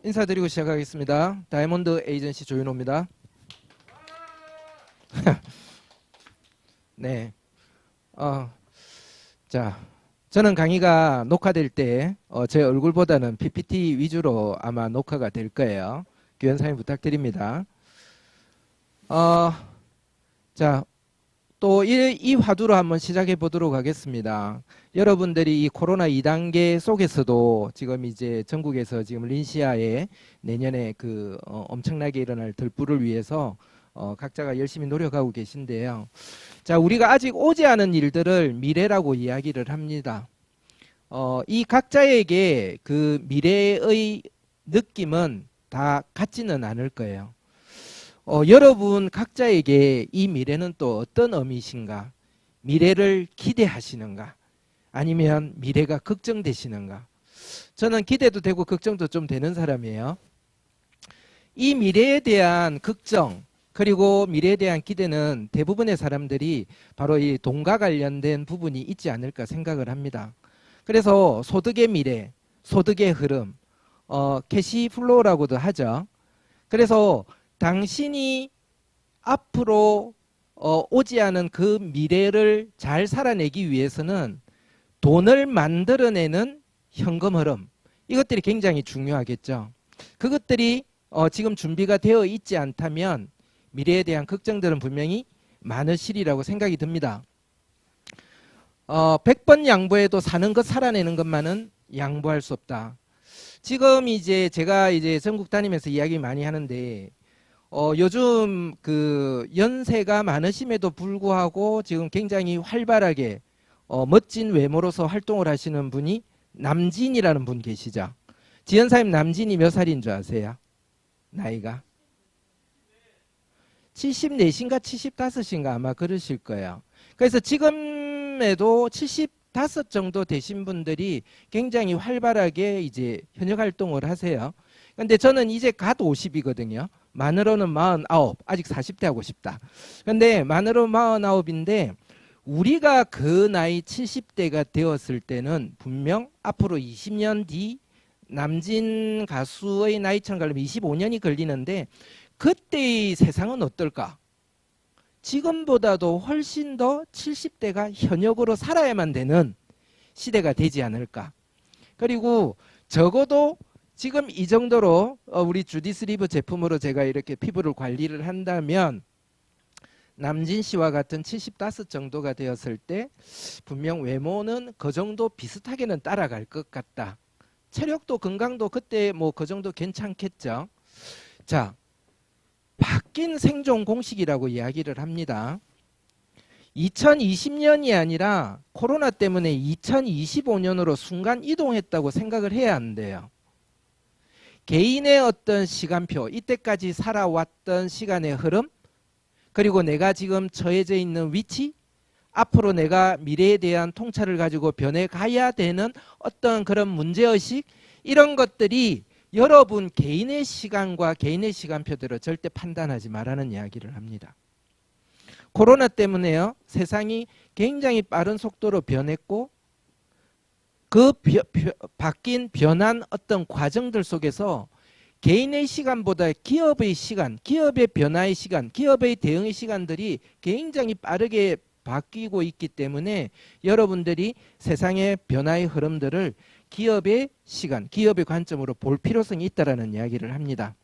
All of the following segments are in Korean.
인사드리고 시작하겠습니다. 다이아몬드 에이전시 조윤호입니다. 네. 자, 저는 강의가 녹화될 때 제 얼굴보다는 PPT 위주로 아마 녹화가 될 거예요. 귀한 사용 부탁드립니다. 자, 또 이 화두로 한번 시작해 보도록 하겠습니다. 여러분들이 이 코로나 2단계 속에서도 지금 이제 전국에서 지금 린시아에 내년에 엄청나게 일어날 들불을 위해서 각자가 열심히 노력하고 계신데요. 자, 우리가 아직 오지 않은 일들을 미래라고 이야기를 합니다. 이 각자에게 그 미래의 느낌은 다 같지는 않을 거예요. 여러분 각자에게 이 미래는 또 어떤 의미이신가? 미래를 기대하시는가? 아니면 미래가 걱정되시는가? 저는 기대도 되고 걱정도 좀 되는 사람이에요. 이 미래에 대한 걱정 그리고 미래에 대한 기대는 대부분의 사람들이 바로 이 돈과 관련된 부분이 있지 않을까 생각을 합니다. 그래서 소득의 미래, 소득의 흐름, 캐시플로우라고도 하죠. 그래서 당신이 앞으로 오지 않은 그 미래를 잘 살아내기 위해서는 돈을 만들어내는 현금 흐름, 이것들이 굉장히 중요하겠죠. 그것들이 지금 준비가 되어 있지 않다면 미래에 대한 걱정들은 분명히 많으시리라고 생각이 듭니다. 100번 양보해도 사는 것 살아내는 것만은 양보할 수 없다. 지금 이제 제가 이제 전국 다니면서 이야기 많이 하는데 요즘 그 연세가 많으심에도 불구하고 지금 굉장히 활발하게 멋진 외모로서 활동을 하시는 분이 남진이라는 분 계시죠. 지연사님 남진이 몇 살인 줄 아세요? 나이가 74인가 75인가 아마 그러실 거예요. 그래서 지금에도 75 정도 되신 분들이 굉장히 활발하게 이제 현역 활동을 하세요. 근데 저는 이제 갓 50이거든요. 만으로는 49, 아직 40대 하고 싶다. 근데 만으로 49인데 우리가 그 나이 70대가 되었을 때는 분명 앞으로 20년 뒤 남진 가수의 나이처럼 가려면 25년이 걸리는데 그때의 세상은 어떨까? 지금보다도 훨씬 더 70대가 현역으로 살아야만 되는 시대가 되지 않을까? 그리고 적어도 지금 이 정도로 우리 주디스리브 제품으로 제가 이렇게 피부를 관리를 한다면 남진 씨와 같은 75 정도가 되었을 때 분명 외모는 그 정도 비슷하게는 따라갈 것 같다. 체력도 건강도 그때 뭐 그 정도 괜찮겠죠. 자, 바뀐 생존 공식이라고 이야기를 합니다. 2020년이 아니라 코로나 때문에 2025년으로 순간 이동했다고 생각을 해야 한대요. 개인의 어떤 시간표, 이때까지 살아왔던 시간의 흐름, 그리고 내가 지금 처해져 있는 위치, 앞으로 내가 미래에 대한 통찰을 가지고 변해가야 되는 어떤 그런 문제의식, 이런 것들이 여러분 개인의 시간과 개인의 시간표대로 절대 판단하지 말라는 이야기를 합니다. 코로나 때문에요, 세상이 굉장히 빠른 속도로 변했고 그 바뀐 변한 어떤 과정들 속에서 개인의 시간보다 기업의 시간, 기업의 변화의 시간, 기업의 대응의 시간들이 굉장히 빠르게 바뀌고 있기 때문에 여러분들이 세상의 변화의 흐름들을 기업의 시간, 기업의 관점으로 볼 필요성이 있다는 이야기를 합니다.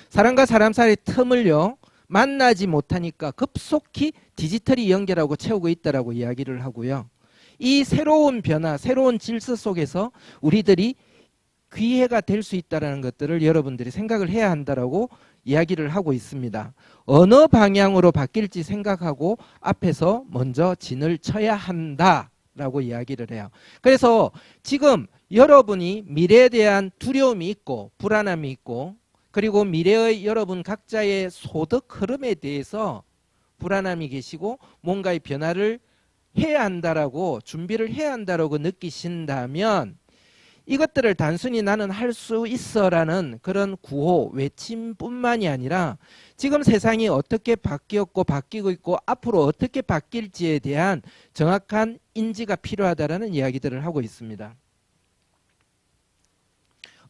사람과 사람 사이의 틈을요, 만나지 못하니까 급속히 디지털이 연결하고 채우고 있다고 이야기를 하고요. 이 새로운 변화, 새로운 질서 속에서 우리들이 기회가 될 수 있다는 것들을 여러분들이 생각을 해야 한다라고 이야기를 하고 있습니다. 어느 방향으로 바뀔지 생각하고 앞에서 먼저 진을 쳐야 한다라고 이야기를 해요. 그래서 지금 여러분이 미래에 대한 두려움이 있고 불안함이 있고 그리고 미래의 여러분 각자의 소득 흐름에 대해서 불안함이 계시고 뭔가의 변화를 해야 한다라고 준비를 해야 한다라고 느끼신다면 이것들을 단순히 나는 할 수 있어라는 그런 구호, 외침뿐만이 아니라 지금 세상이 어떻게 바뀌었고 바뀌고 있고 앞으로 어떻게 바뀔지에 대한 정확한 인지가 필요하다라는 이야기들을 하고 있습니다.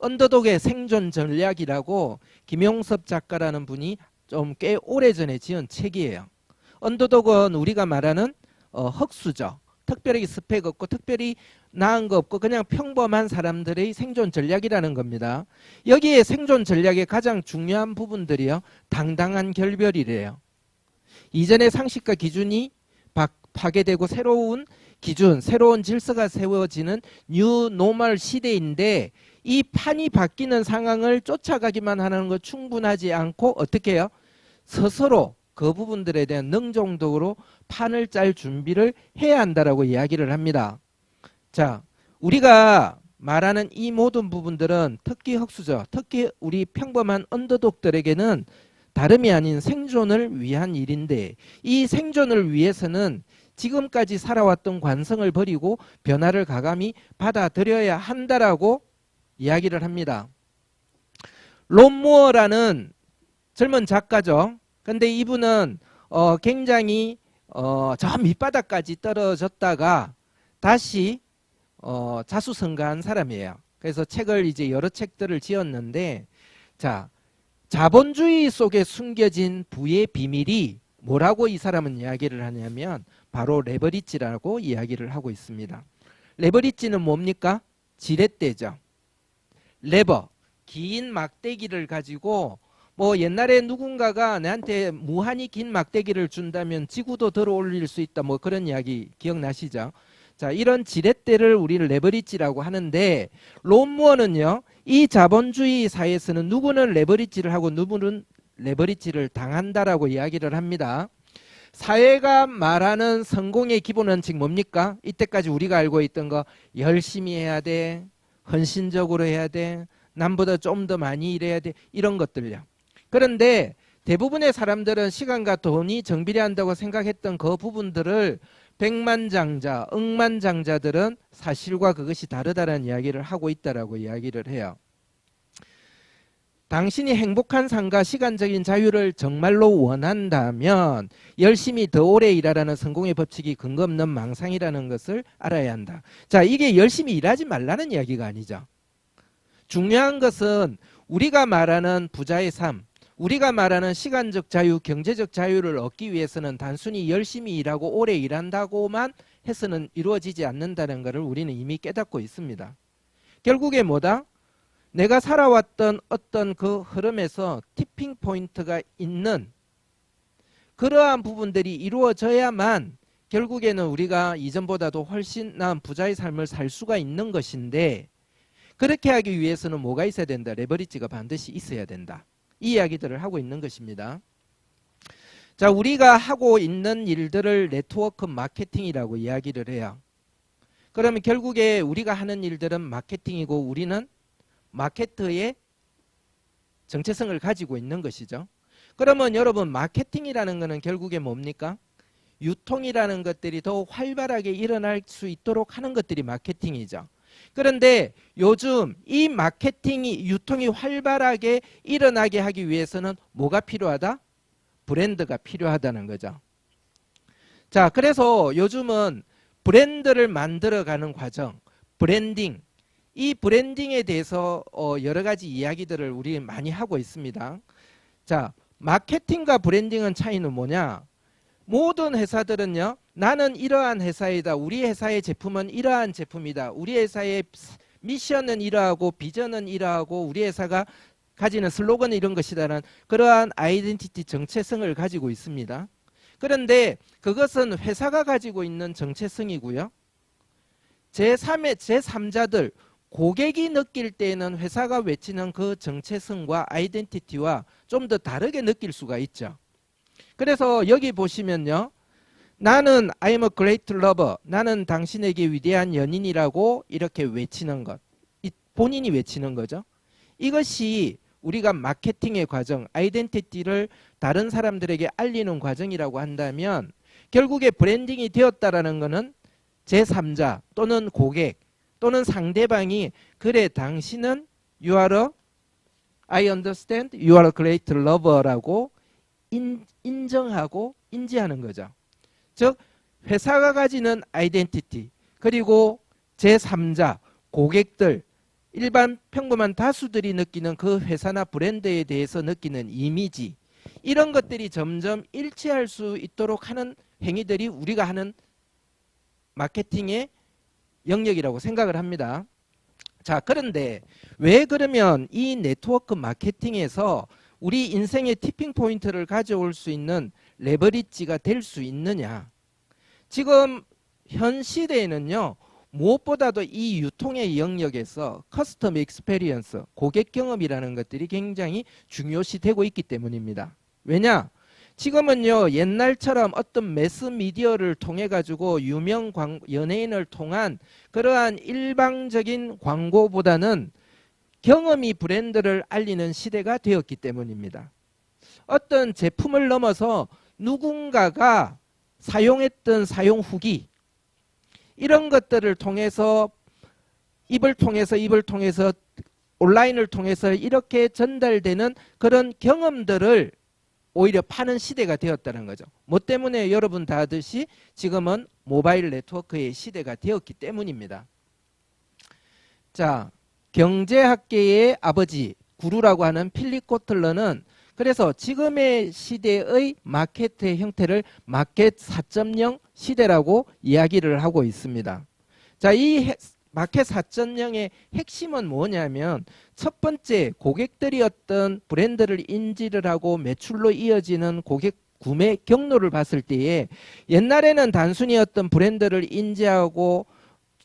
언더독의 생존 전략이라고 김용섭 작가라는 분이 좀 꽤 오래전에 지은 책이에요. 언더독은 우리가 말하는 흑수저, 특별히 스펙 없고 특별히 나은 거 없고 그냥 평범한 사람들의 생존 전략이라는 겁니다. 여기에 생존 전략의 가장 중요한 부분들이요, 당당한 결별이래요. 이전의 상식과 기준이 파괴되고 새로운 기준, 새로운 질서가 세워지는 뉴 노멀 시대인데, 이 판이 바뀌는 상황을 쫓아가기만 하는 것 충분하지 않고 어떻게 해요? 스스로 그 부분들에 대한 능동적으로 판을 짤 준비를 해야 한다라고 이야기를 합니다. 자, 우리가 말하는 이 모든 부분들은 특히 흑수저, 특히 우리 평범한 언더독들에게는 다름이 아닌 생존을 위한 일인데, 이 생존을 위해서는 지금까지 살아왔던 관성을 버리고 변화를 과감히 받아들여야 한다라고 이야기를 합니다. 론 무어라는 젊은 작가죠. 근데 이분은 굉장히 저 밑바닥까지 떨어졌다가 다시 자수성가한 사람이에요. 그래서 책을 이제 여러 책들을 지었는데, 자, 자본주의 속에 숨겨진 부의 비밀이 뭐라고 이 사람은 이야기를 하냐면 바로 레버리지라고 이야기를 하고 있습니다. 레버리지는 뭡니까? 지렛대죠. 레버, 긴 막대기를 가지고 뭐 옛날에 누군가가 나한테 무한히 긴 막대기를 준다면 지구도 들어 올릴 수 있다, 뭐 그런 이야기 기억나시죠? 자, 이런 지렛대를 우리는 레버리지라고 하는데, 론 무어는요, 이 자본주의 사회에서는 누구는 레버리지를 하고 누구는 레버리지를 당한다라고 이야기를 합니다. 사회가 말하는 성공의 기본 원칙 뭡니까? 이때까지 우리가 알고 있던 거, 열심히 해야 돼, 헌신적으로 해야 돼, 남보다 좀 더 많이 일해야 돼, 이런 것들요. 그런데 대부분의 사람들은 시간과 돈이 정비례한다고 생각했던 그 부분들을 백만장자, 억만장자들은 사실과 그것이 다르다는 이야기를 하고 있다라고 이야기를 해요. 당신이 행복한 삶과 시간적인 자유를 정말로 원한다면 열심히 더 오래 일하라는 성공의 법칙이 근거 없는 망상이라는 것을 알아야 한다. 자, 이게 열심히 일하지 말라는 이야기가 아니죠. 중요한 것은 우리가 말하는 부자의 삶, 우리가 말하는 시간적 자유, 경제적 자유를 얻기 위해서는 단순히 열심히 일하고 오래 일한다고만 해서는 이루어지지 않는다는 것을 우리는 이미 깨닫고 있습니다. 결국에 뭐다? 내가 살아왔던 어떤 그 흐름에서 티핑 포인트가 있는 그러한 부분들이 이루어져야만 결국에는 우리가 이전보다도 훨씬 나은 부자의 삶을 살 수가 있는 것인데, 그렇게 하기 위해서는 뭐가 있어야 된다? 레버리지가 반드시 있어야 된다. 이 이야기들을 하고 있는 것입니다. 자, 우리가 하고 있는 일들을 네트워크 마케팅이라고 이야기를 해요. 그러면 결국에 우리가 하는 일들은 마케팅이고 우리는 마케터의 정체성을 가지고 있는 것이죠. 그러면 여러분, 마케팅이라는 것은 결국에 뭡니까? 유통이라는 것들이 더 활발하게 일어날 수 있도록 하는 것들이 마케팅이죠. 그런데 요즘 이 마케팅이, 유통이 활발하게 일어나게 하기 위해서는 뭐가 필요하다? 브랜드가 필요하다는 거죠. 자, 그래서 요즘은 브랜드를 만들어가는 과정, 브랜딩, 이 브랜딩에 대해서 여러 가지 이야기들을 우리 많이 하고 있습니다. 자, 마케팅과 브랜딩은 차이는 뭐냐? 모든 회사들은요, 나는 이러한 회사이다, 우리 회사의 제품은 이러한 제품이다, 우리 회사의 미션은 이러하고 비전은 이러하고 우리 회사가 가지는 슬로건은 이런 것이다라는 그러한 아이덴티티, 정체성을 가지고 있습니다. 그런데 그것은 회사가 가지고 있는 정체성이고요, 제3자들, 고객이 느낄 때에는 회사가 외치는 그 정체성과 아이덴티티와 좀 더 다르게 느낄 수가 있죠. 그래서 여기 보시면요, 나는 I'm a great lover, 나는 당신에게 위대한 연인이라고 이렇게 외치는 것, 본인이 외치는 거죠. 이것이 우리가 마케팅의 과정, 아이덴티티를 다른 사람들에게 알리는 과정이라고 한다면, 결국에 브랜딩이 되었다라는 것은 제3자 또는 고객 또는 상대방이, 그래 당신은 you are a, I understand you are a great lover라고 인정하고 인지하는 거죠. 즉 회사가 가지는 아이덴티티, 그리고 제3자 고객들, 일반 평범한 다수들이 느끼는 그 회사나 브랜드에 대해서 느끼는 이미지, 이런 것들이 점점 일치할 수 있도록 하는 행위들이 우리가 하는 마케팅의 영역이라고 생각을 합니다. 자, 그런데 왜 그러면 이 네트워크 마케팅에서 우리 인생의 티핑 포인트를 가져올 수 있는 레버리지가 될 수 있느냐? 지금 현 시대에는요, 무엇보다도 이 유통의 영역에서 커스텀 익스페리언스, 고객 경험이라는 것들이 굉장히 중요시 되고 있기 때문입니다. 왜냐? 지금은요, 옛날처럼 어떤 매스미디어를 통해 가지고 유명 연예인을 통한 그러한 일방적인 광고보다는 경험이 브랜드를 알리는 시대가 되었기 때문입니다. 어떤 제품을 넘어서 누군가가 사용했던 사용 후기, 이런 것들을 통해서 입을 통해서 온라인을 통해서 이렇게 전달되는 그런 경험들을 오히려 파는 시대가 되었다는 거죠. 뭐 때문에 여러분 다 아듯이 지금은 모바일 네트워크의 시대가 되었기 때문입니다. 자, 경제학계의 아버지 구루라고 하는 필립 코틀러는 그래서 지금의 시대의 마케트의 형태를 마켓 4.0 시대라고 이야기를 하고 있습니다. 자, 이 마켓 4.0의 핵심은 뭐냐면 첫 번째, 고객들이 어떤 브랜드를 인지를 하고 매출로 이어지는 고객 구매 경로를 봤을 때에 옛날에는 단순히 어떤 브랜드를 인지하고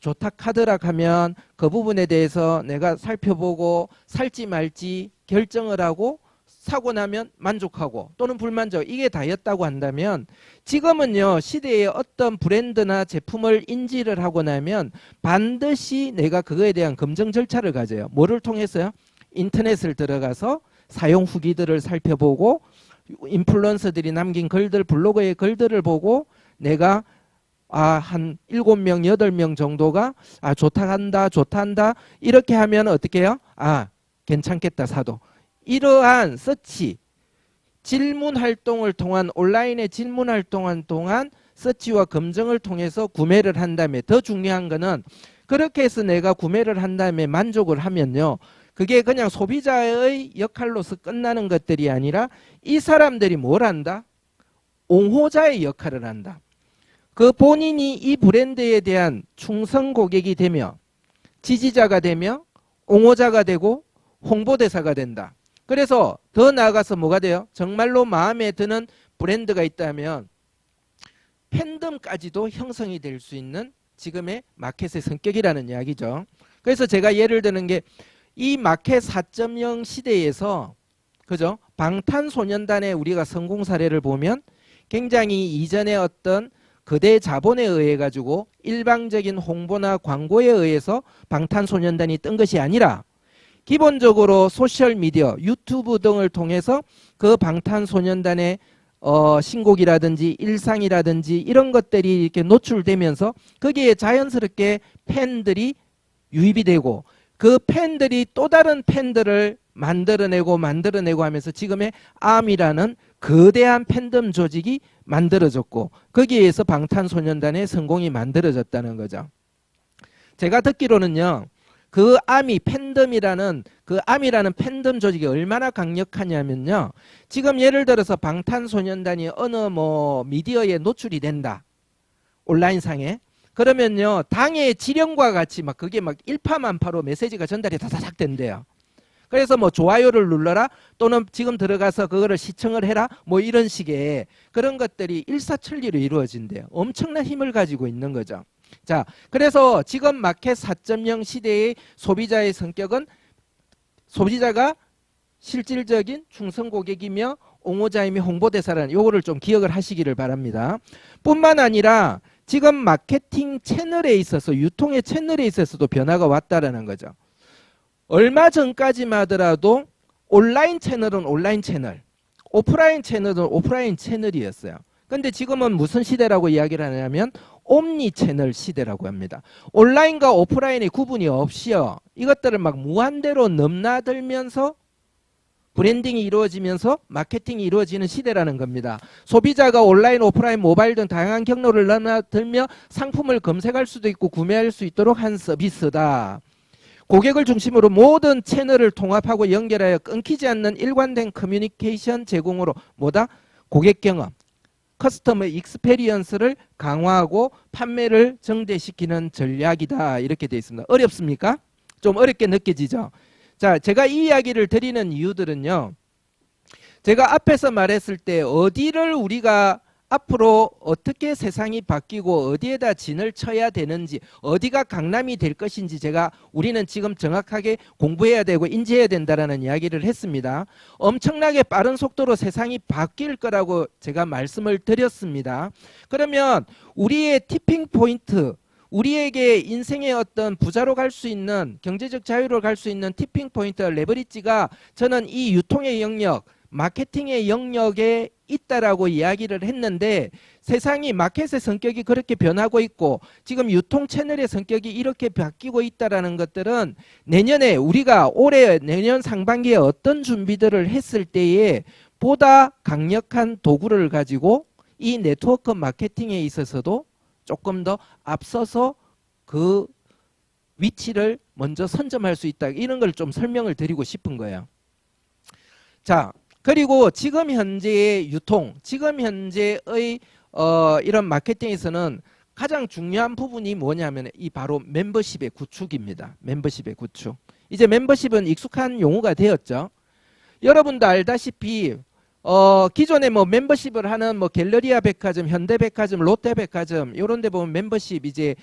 좋다 카드라 하면 그 부분에 대해서 내가 살펴보고 살지 말지 결정을 하고 사고 나면 만족하고 또는 불만족, 이게 다였다고 한다면 지금은요, 시대의 어떤 브랜드나 제품을 인지를 하고 나면 반드시 내가 그거에 대한 검증 절차를 가져요. 뭐를 통해서요? 인터넷을 들어가서 사용 후기들을 살펴보고 인플루언서들이 남긴 글들, 블로그의 글들을 보고 내가 한 7명, 8명 정도가 좋다 한다 이렇게 하면 어떻게 해요? 괜찮겠다 사도. 이러한 서치, 질문 활동을 통한 온라인의 질문 활동을 통한 서치와 검증을 통해서 구매를 한 다음에 더 중요한 거는 그렇게 해서 내가 구매를 한 다음에 만족을 하면요. 그게 그냥 소비자의 역할로서 끝나는 것들이 아니라 이 사람들이 뭘 한다? 옹호자의 역할을 한다. 그 본인이 이 브랜드에 대한 충성 고객이 되며 지지자가 되며 옹호자가 되고 홍보대사가 된다. 그래서 더 나아가서 뭐가 돼요? 정말로 마음에 드는 브랜드가 있다면 팬덤까지도 형성이 될 수 있는 지금의 마켓의 성격이라는 이야기죠. 그래서 제가 예를 드는 게 이 마켓 4.0 시대에서 그죠? 방탄소년단의 우리가 성공 사례를 보면 굉장히 이전에 어떤 거대 자본에 의해 가지고 일방적인 홍보나 광고에 의해서 방탄소년단이 뜬 것이 아니라 기본적으로 소셜미디어, 유튜브 등을 통해서 그 방탄소년단의 신곡이라든지 일상이라든지 이런 것들이 이렇게 노출되면서 거기에 자연스럽게 팬들이 유입이 되고 그 팬들이 또 다른 팬들을 만들어내고 하면서 지금의 암이라는 거대한 팬덤 조직이 만들어졌고 거기에 의해서 방탄소년단의 성공이 만들어졌다는 거죠. 제가 듣기로는요. 그 아미 팬덤이라는 팬덤 조직이 얼마나 강력하냐면요. 지금 예를 들어서 방탄소년단이 어느 미디어에 노출이 된다. 온라인상에. 그러면요. 당의 지령과 같이 그게 일파만파로 메시지가 전달이 다다닥 된대요. 그래서 좋아요를 눌러라 또는 지금 들어가서 그거를 시청을 해라 이런 식의 그런 것들이 일사천리로 이루어진대요. 엄청난 힘을 가지고 있는 거죠. 자, 그래서 지금 마켓 4.0 시대의 소비자의 성격은 소비자가 실질적인 충성 고객이며 옹호자이며 홍보대사라는 요거를 좀 기억을 하시기를 바랍니다. 뿐만 아니라 지금 마케팅 채널에 있어서 유통의 채널에 있어서도 변화가 왔다라는 거죠. 얼마 전까지만 하더라도 온라인 채널은 온라인 채널, 오프라인 채널은 오프라인 채널이었어요. 근데 지금은 무슨 시대라고 이야기를 하냐면 옴니 채널 시대라고 합니다. 온라인과 오프라인의 구분이 없이요. 이것들을 무한대로 넘나들면서 브랜딩이 이루어지면서 마케팅이 이루어지는 시대라는 겁니다. 소비자가 온라인, 오프라인, 모바일 등 다양한 경로를 넘나들며 상품을 검색할 수도 있고 구매할 수 있도록 한 서비스다. 고객을 중심으로 모든 채널을 통합하고 연결하여 끊기지 않는 일관된 커뮤니케이션 제공으로 뭐다? 고객 경험, 커스터머 익스페리언스를 강화하고 판매를 증대시키는 전략이다. 이렇게 되어 있습니다. 어렵습니까? 좀 어렵게 느껴지죠? 자, 제가 이 이야기를 드리는 이유들은요. 제가 앞에서 말했을 때 어디를 우리가 앞으로 어떻게 세상이 바뀌고 어디에다 진을 쳐야 되는지, 어디가 강남이 될 것인지 우리는 지금 정확하게 공부해야 되고 인지해야 된다라는 이야기를 했습니다. 엄청나게 빠른 속도로 세상이 바뀔 거라고 제가 말씀을 드렸습니다. 그러면 우리의 티핑 포인트, 우리에게 인생의 어떤 부자로 갈 수 있는, 경제적 자유로 갈 수 있는 티핑 포인트, 레버리지가 저는 이 유통의 영역, 마케팅의 영역에 있다라고 이야기를 했는데, 세상이 마켓의 성격이 그렇게 변하고 있고 지금 유통 채널의 성격이 이렇게 바뀌고 있다라는 것들은 내년에 우리가 올해 내년 상반기에 어떤 준비들을 했을 때에 보다 강력한 도구를 가지고 이 네트워크 마케팅에 있어서도 조금 더 앞서서 그 위치를 먼저 선점할 수 있다. 이런 걸 좀 설명을 드리고 싶은 거예요. 자, 그리고 지금 현재의 유통, 지금 현재의 이런 마케팅에서는 가장 중요한 부분이 뭐냐면 이 바로 멤버십의 구축입니다. 멤버십의 구축. 이제 멤버십은 익숙한 용어가 되었죠. 여러분도 알다시피 기존에 뭐 멤버십을 하는 뭐 갤러리아 백화점, 현대백화점, 롯데백화점 이런 데 보면 멤버십 이제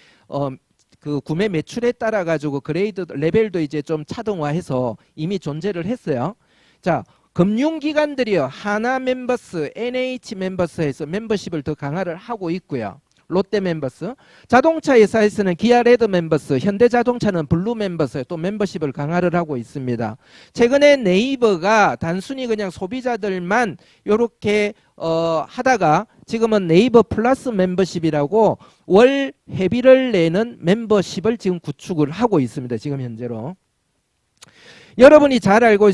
그 구매 매출에 따라 가지고 그레이드 레벨도 이제 좀 차등화해서 이미 존재를 했어요. 자, 금융기관들이요. 하나 멤버스, NH 멤버스에서 멤버십을 더 강화를 하고 있고요. 롯데 멤버스. 자동차 회사에서는 기아 레드 멤버스, 현대자동차는 블루 멤버스 또 멤버십을 강화를 하고 있습니다. 최근에 네이버가 단순히 그냥 소비자들만 이렇게 하다가 지금은 네이버 플러스 멤버십이라고 월 회비를 내는 멤버십을 지금 구축을 하고 있습니다. 지금 현재로. 여러분이 잘 알고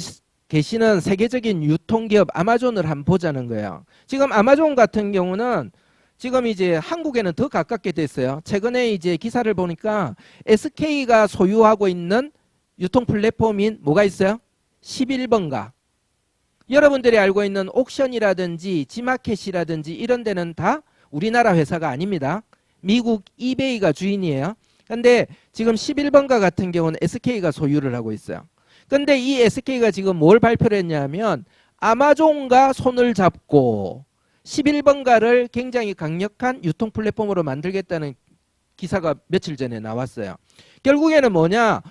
계시는 세계적인 유통기업 아마존을 한번 보자는 거예요. 지금 아마존 같은 경우는 지금 이제 한국에는 더 가깝게 됐어요. 최근에 이제 기사를 보니까 SK가 소유하고 있는 유통 플랫폼인 뭐가 있어요? 11번가. 여러분들이 알고 있는 옥션이라든지 지마켓이라든지 이런 데는 다 우리나라 회사가 아닙니다. 미국 이베이가 주인이에요. 근데 지금 11번가 같은 경우는 SK가 소유를 하고 있어요. 근데 이 SK가 지금 뭘 발표를 했냐면 아마존과 손을 잡고 11번가를 굉장히 강력한 유통 플랫폼으로 만들겠다는 기사가 며칠 전에 나왔어요. 결국에는 뭐냐?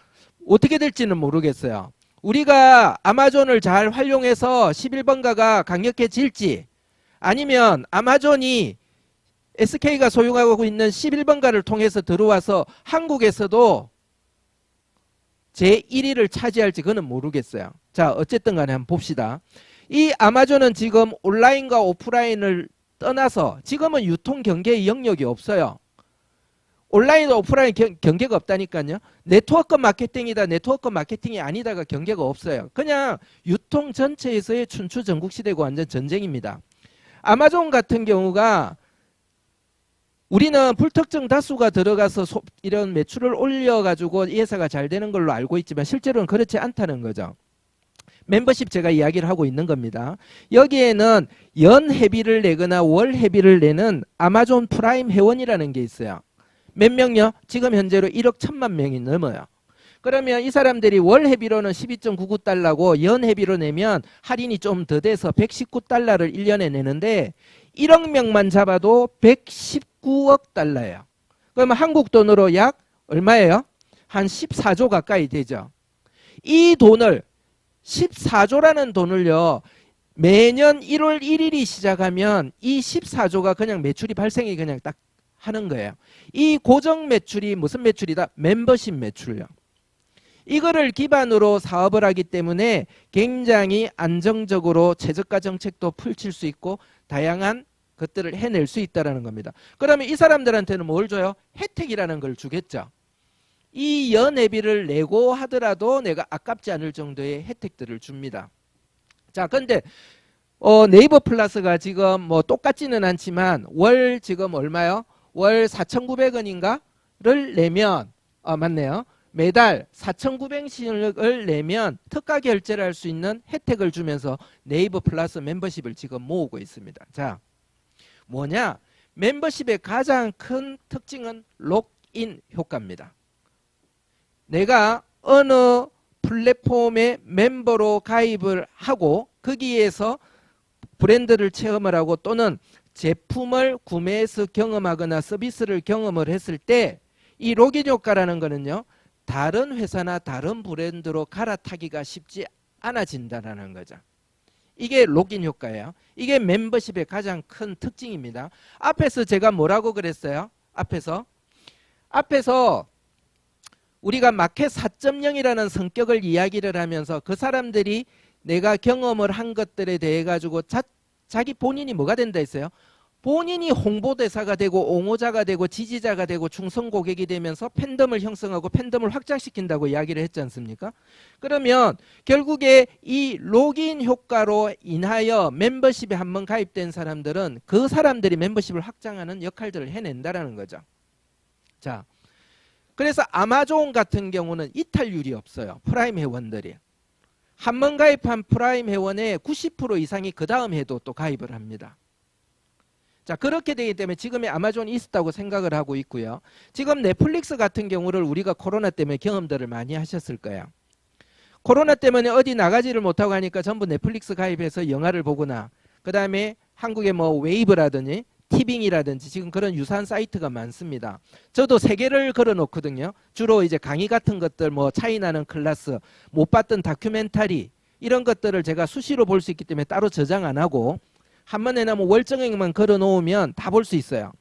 어떻게 될지는 모르겠어요. 우리가 아마존을 잘 활용해서 11번가가 강력해질지 아니면 아마존이 SK가 소유하고 있는 11번가를 통해서 들어와서 한국에서도 제1위를 차지할지 그건 모르겠어요. 자, 어쨌든 간에 한번 봅시다. 이 아마존은 지금 온라인과 오프라인을 떠나서 지금은 유통 경계의 영역이 없어요. 온라인과 오프라인 경계가 없다니까요. 네트워크 마케팅이다, 네트워크 마케팅이 아니다가 경계가 없어요. 그냥 유통 전체에서의 춘추전국시대고 완전 전쟁입니다. 아마존 같은 경우가 우리는 불특정 다수가 들어가서 이런 매출을 올려가지고 이 회사가 잘 되는 걸로 알고 있지만 실제로는 그렇지 않다는 거죠. 멤버십 제가 이야기를 하고 있는 겁니다. 여기에는 연 회비를 내거나 월 회비를 내는 아마존 프라임 회원이라는 게 있어요. 몇 명요? 지금 현재로 1억 1천만 명이 넘어요. 그러면 이 사람들이 월 회비로는 12.99달러고 연 회비로 내면 할인이 좀 더 돼서 119달러를 1년에 내는데 1억 명만 잡아도 119억 달러예요. 그러면 한국 돈으로 약 얼마예요? 한 14조 가까이 되죠. 이 돈을 14조라는 돈을요. 매년 1월 1일이 시작하면 이 14조가 그냥 매출이 발생이 그냥 딱 하는 거예요. 이 고정 매출이 무슨 매출이다? 멤버십 매출요. 이거를 기반으로 사업을 하기 때문에 굉장히 안정적으로 최저가 정책도 펼칠 수 있고 다양한 것들을 해낼 수 있다는 겁니다. 그러면 이 사람들한테는 뭘 줘요? 혜택이라는 걸 주겠죠. 이 연회비를 내고 하더라도 내가 아깝지 않을 정도의 혜택들을 줍니다. 자, 근데 네이버 플러스가 지금 뭐 똑같지는 않지만 월 지금 얼마요? 월 4,900원인가를 내면 맞네요. 매달 4,900씩을 내면 특가 결제를 할 수 있는 혜택을 주면서 네이버 플러스 멤버십을 지금 모으고 있습니다. 자, 뭐냐? 멤버십의 가장 큰 특징은 록인 효과입니다. 내가 어느 플랫폼에 멤버로 가입을 하고 거기에서 브랜드를 체험을 하고 또는 제품을 구매해서 경험하거나 서비스를 경험을 했을 때 이 록인 효과라는 거는요, 다른 회사나 다른 브랜드로 갈아타기가 쉽지 않아진다는 거죠. 이게 록인 효과예요. 이게 멤버십의 가장 큰 특징입니다. 앞에서 제가 뭐라고 그랬어요? 앞에서 우리가 마켓 4.0이라는 성격을 이야기를 하면서 그 사람들이 내가 경험을 한 것들에 대해 가지고 자기 본인이 뭐가 된다 했어요? 본인이 홍보대사가 되고 옹호자가 되고 지지자가 되고 충성 고객이 되면서 팬덤을 형성하고 팬덤을 확장시킨다고 이야기를 했지 않습니까? 그러면 결국에 이 록인 효과로 인하여 멤버십에 한번 가입된 사람들은 그 사람들이 멤버십을 확장하는 역할들을 해낸다는 거죠. 자, 그래서 아마존 같은 경우는 이탈률이 없어요. 프라임 회원들이. 한 번 가입한 프라임 회원의 90% 이상이 그 다음 해도 또 가입을 합니다. 자, 그렇게 되기 때문에 지금의 아마존이 있었다고 생각을 하고 있고요. 지금 넷플릭스 같은 경우를 우리가 코로나 때문에 경험들을 많이 하셨을 거예요. 코로나 때문에 어디 나가지를 못하고 하니까 전부 넷플릭스 가입해서 영화를 보거나 그 다음에 한국의 뭐 웨이브라든지 티빙이라든지 지금 그런 유사한 사이트가 많습니다. 저도 3개를 걸어 놓거든요. 주로 이제 강의 같은 것들, 뭐 차이나는 클래스, 못 봤던 다큐멘터리 이런 것들을 제가 수시로 볼 수 있기 때문에 따로 저장 안 하고 한 번에나 뭐 월정액만 걸어 놓으면 다 볼 수 있어요.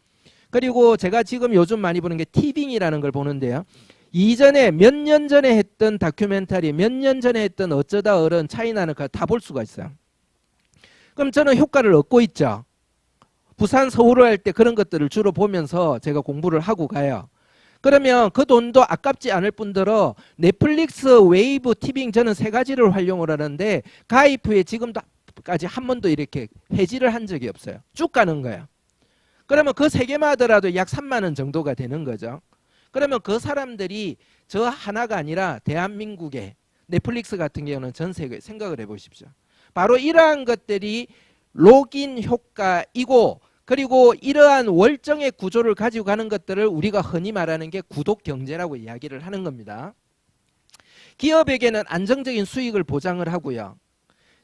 그리고 제가 지금 요즘 많이 보는 게 티빙이라는 걸 보는데요. 이전에 몇 년 전에 했던 다큐멘터리, 몇 년 전에 했던 어쩌다 어른, 차이나는 거 다 볼 수가 있어요. 그럼 저는 효과를 얻고 있죠. 부산, 서울을 할 때 그런 것들을 주로 보면서 제가 공부를 하고 가요. 그러면 그 돈도 아깝지 않을 뿐더러 넷플릭스, 웨이브, 티빙 저는 3가지를 활용을 하는데 가입 후에 지금까지 한 번도 이렇게 해지를 한 적이 없어요. 쭉 가는 거예요. 그러면 그 3개만 하더라도 약 3만 원 정도가 되는 거죠. 그러면 그 사람들이 저 하나가 아니라 대한민국의 넷플릭스 같은 경우는 전 세계 생각을 해보십시오. 바로 이러한 것들이 록인 효과이고 그리고 이러한 월정의 구조를 가지고 가는 것들을 우리가 흔히 말하는 게 구독 경제라고 이야기를 하는 겁니다. 기업에게는 안정적인 수익을 보장을 하고요.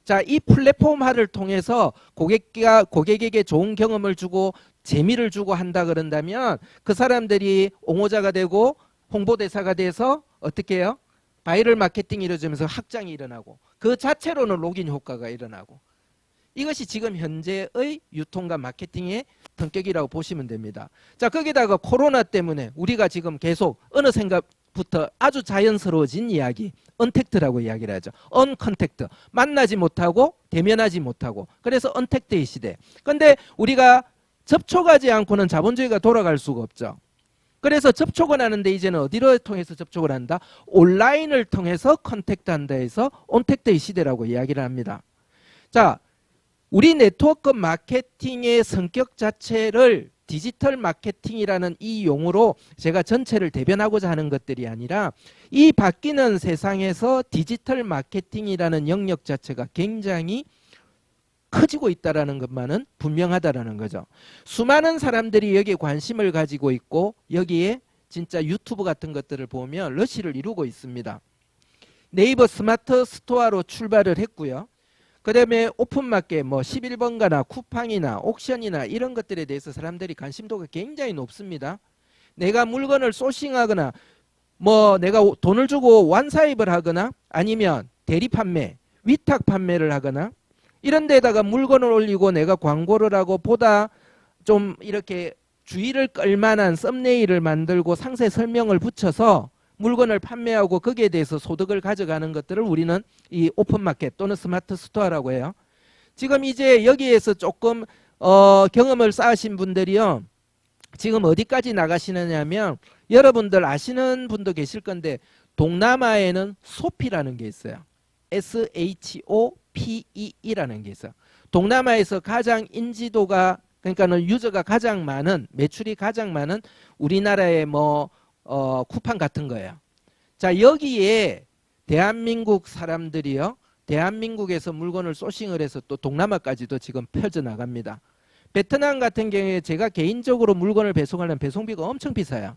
자, 이 플랫폼화를 통해서 고객에게 좋은 경험을 주고 재미를 주고 한다 그런다면 그 사람들이 옹호자가 되고 홍보대사가 돼서 어떻게 해요? 바이럴 마케팅이 이루어지면서 확장이 일어나고 그 자체로는 록인 효과가 일어나고 이것이 지금 현재의 유통과 마케팅의 성격이라고 보시면 됩니다. 자, 거기다가 코로나 때문에 우리가 지금 계속 어느 생각부터 아주 자연스러워진 이야기, 언택트라고 이야기를 하죠. 언컨택트, 만나지 못하고 대면하지 못하고 그래서 언택트의 시대. 그런데 우리가 접촉하지 않고는 자본주의가 돌아갈 수가 없죠. 그래서 접촉을 하는데 이제는 어디를 통해서 접촉을 한다? 온라인을 통해서 컨택트한다 해서 온택트의 시대라고 이야기를 합니다. 자, 우리 네트워크 마케팅의 성격 자체를 디지털 마케팅이라는 이 용어로 제가 전체를 대변하고자 하는 것들이 아니라 이 바뀌는 세상에서 디지털 마케팅이라는 영역 자체가 굉장히 커지고 있다는 것만은 분명하다는 거죠. 수많은 사람들이 여기에 관심을 가지고 있고 여기에 진짜 유튜브 같은 것들을 보면 러시를 이루고 있습니다. 네이버 스마트 스토어로 출발을 했고요. 그 다음에 오픈마켓 뭐 11번가나 쿠팡이나 옥션이나 이런 것들에 대해서 사람들이 관심도가 굉장히 높습니다. 내가 물건을 소싱하거나 뭐 내가 돈을 주고 완사입을 하거나 아니면 대리 판매, 위탁 판매를 하거나 이런 데다가 물건을 올리고 내가 광고를 하고 보다 좀 이렇게 주의를 끌만한 썸네일을 만들고 상세 설명을 붙여서 물건을 판매하고 거기에 대해서 소득을 가져가는 것들을 우리는 이 오픈마켓 또는 스마트 스토어라고 해요. 지금 이제 여기에서 조금 경험을 쌓으신 분들이요. 지금 어디까지 나가시느냐 하면 여러분들 아시는 분도 계실 건데 동남아에는 소피라는 게 있어요. SHOPE라는 게 있어요. 동남아에서 가장 인지도가 그러니까는 유저가 가장 많은 매출이 가장 많은 우리나라의 뭐 쿠팡 같은 거예요. 자, 여기에 대한민국 사람들이요. 대한민국에서 물건을 소싱을 해서 또 동남아까지도 지금 펴져나갑니다. 베트남 같은 경우에 제가 개인적으로 물건을 배송하려면 배송비가 엄청 비싸요.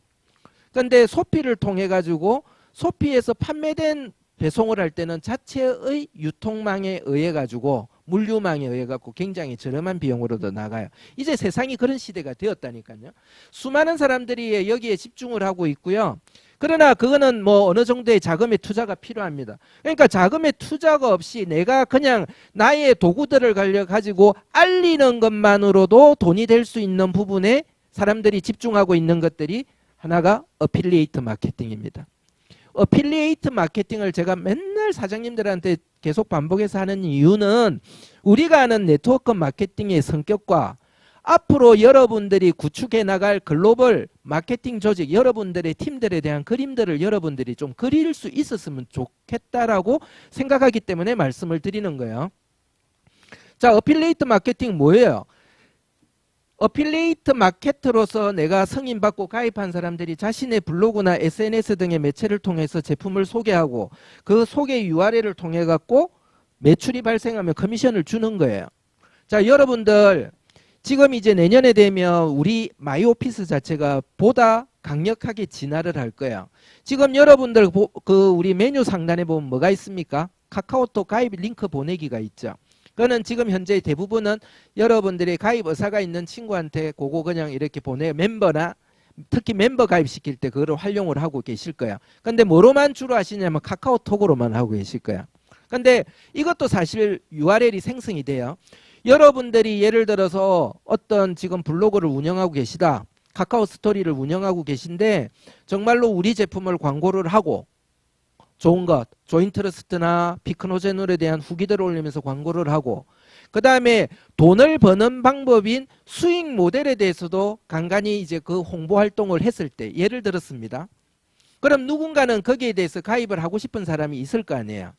그런데 소피를 통해 가지고 소피에서 판매된 배송을 할 때는 자체의 유통망에 의해 가지고 물류망에 의해 갖고 굉장히 저렴한 비용으로도 나가요. 이제 세상이 그런 시대가 되었다니까요. 수많은 사람들이 여기에 집중을 하고 있고요. 그러나 그거는 뭐 어느 정도의 자금의 투자가 필요합니다. 그러니까 자금의 투자가 없이 내가 그냥 나의 도구들을 가지고 알리는 것만으로도 돈이 될 수 있는 부분에 사람들이 집중하고 있는 것들이 하나가 어필리에이트 마케팅입니다. 어필리에이트 마케팅을 제가 맨날 사장님들한테 계속 반복해서 하는 이유는 우리가 아는 네트워크 마케팅의 성격과 앞으로 여러분들이 구축해 나갈 글로벌 마케팅 조직, 여러분들의 팀들에 대한 그림들을 여러분들이 좀 그릴 수 있었으면 좋겠다라고 생각하기 때문에 말씀을 드리는 거예요. 자, 어필리에이트 마케팅 뭐예요? 어필리에이트 마케터로서 내가 승인받고 가입한 사람들이 자신의 블로그나 SNS 등의 매체를 통해서 제품을 소개하고 그 소개 URL을 통해 갖고 매출이 발생하면 커미션을 주는 거예요. 자, 여러분들 지금 이제 내년에 되면 우리 마이오피스 자체가 보다 강력하게 진화를 할 거예요. 지금 여러분들 그 우리 메뉴 상단에 보면 뭐가 있습니까? 카카오톡 가입 링크 보내기가 있죠. 그거는 지금 현재 대부분은 여러분들이 가입 의사가 있는 친구한테 그거 그냥 이렇게 보내 멤버나 특히 멤버 가입시킬 때 그거를 활용을 하고 계실 거야. 근데 뭐로만 주로 하시냐면 카카오톡으로만 하고 계실 거야. 근데 이것도 사실 URL이 생성이 돼요. 여러분들이 예를 들어서 어떤 지금 블로그를 운영하고 계시다. 카카오 스토리를 운영하고 계신데 정말로 우리 제품을 광고를 하고 좋은 것, 조인트러스트나 비크노제놀에 대한 후기들을 올리면서 광고를 하고 그 다음에 돈을 버는 방법인 수익 모델에 대해서도 간간히 이제 그 홍보 활동을 했을 때 예를 들었습니다. 그럼 누군가는 거기에 대해서 가입을 하고 싶은 사람이 있을 거 아니에요.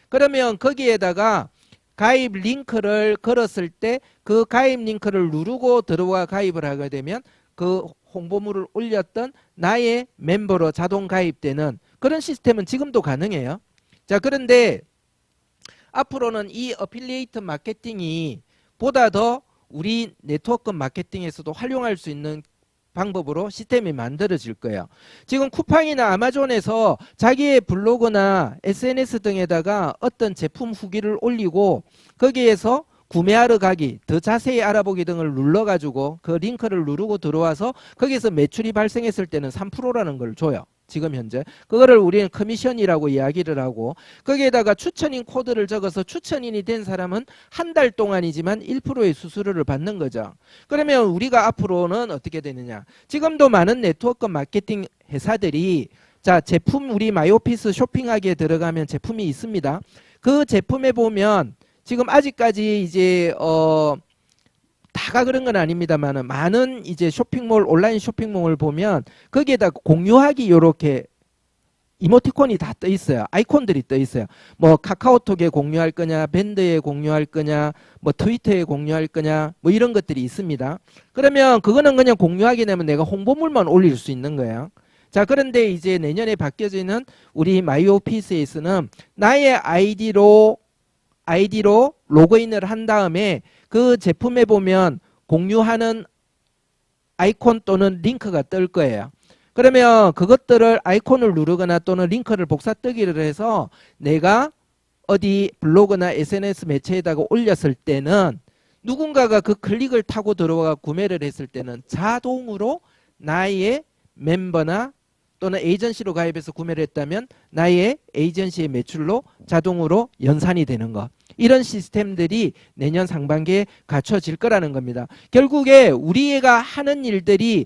그러면 거기에다가 가입 링크를 걸었을 때 그 가입 링크를 누르고 들어와 가입을 하게 되면 그 홍보물을 올렸던 나의 멤버로 자동 가입되는 그런 시스템은 지금도 가능해요. 자, 그런데 앞으로는 이 어필리에이트 마케팅이 보다 더 우리 네트워크 마케팅에서도 활용할 수 있는 방법으로 시스템이 만들어질 거예요. 지금 쿠팡이나 아마존에서 자기의 블로그나 SNS 등에다가 어떤 제품 후기를 올리고 거기에서 구매하러 가기, 더 자세히 알아보기 등을 눌러가지고 그 링크를 누르고 들어와서 거기서 매출이 발생했을 때는 3%라는 걸 줘요. 지금 현재. 그거를 우리는 커미션이라고 이야기를 하고 거기에다가 추천인 코드를 적어서 추천인이 된 사람은 한 달 동안이지만 1%의 수수료를 받는 거죠. 그러면 우리가 앞으로는 어떻게 되느냐. 지금도 많은 네트워크 마케팅 회사들이 자, 제품 우리 마이오피스 쇼핑하기에 들어가면 제품이 있습니다. 그 제품에 보면 지금 아직까지 이제 다가 그런 건 아닙니다만 많은 이제 쇼핑몰 온라인 쇼핑몰을 보면 거기에다 공유하기 요렇게 이모티콘이 다 떠 있어요. 아이콘들이 떠 있어요. 뭐 카카오톡에 공유할 거냐, 밴드에 공유할 거냐, 뭐 트위터에 공유할 거냐, 뭐 이런 것들이 있습니다. 그러면 그거는 그냥 공유하게 되면 내가 홍보물만 올릴 수 있는 거예요. 자, 그런데 이제 내년에 바뀌어지는 우리 마이오피스에서는 나의 아이디로 로그인을 한 다음에 그 제품에 보면 공유하는 아이콘 또는 링크가 뜰 거예요. 그러면 그것들을 아이콘을 누르거나 또는 링크를 복사뜨기를 해서 내가 어디 블로그나 SNS 매체에다가 올렸을 때는 누군가가 그 클릭을 타고 들어와 구매를 했을 때는 자동으로 나의 멤버나 또는 에이전시로 가입해서 구매를 했다면 나의 에이전시의 매출로 자동으로 연산이 되는 것. 이런 시스템들이 내년 상반기에 갖춰질 거라는 겁니다. 결국에 우리가 하는 일들이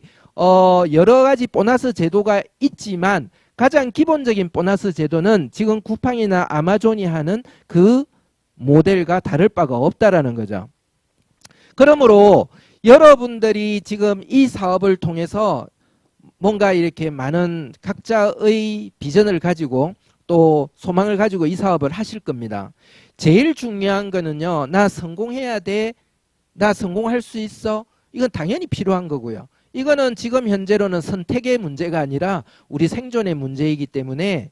여러 가지 보너스 제도가 있지만 가장 기본적인 보너스 제도는 지금 쿠팡이나 아마존이 하는 그 모델과 다를 바가 없다라는 거죠. 그러므로 여러분들이 지금 이 사업을 통해서 뭔가 이렇게 많은 각자의 비전을 가지고 또 소망을 가지고 이 사업을 하실 겁니다. 제일 중요한 거는요. 나 성공해야 돼. 나 성공할 수 있어. 이건 당연히 필요한 거고요. 이거는 지금 현재로는 선택의 문제가 아니라 우리 생존의 문제이기 때문에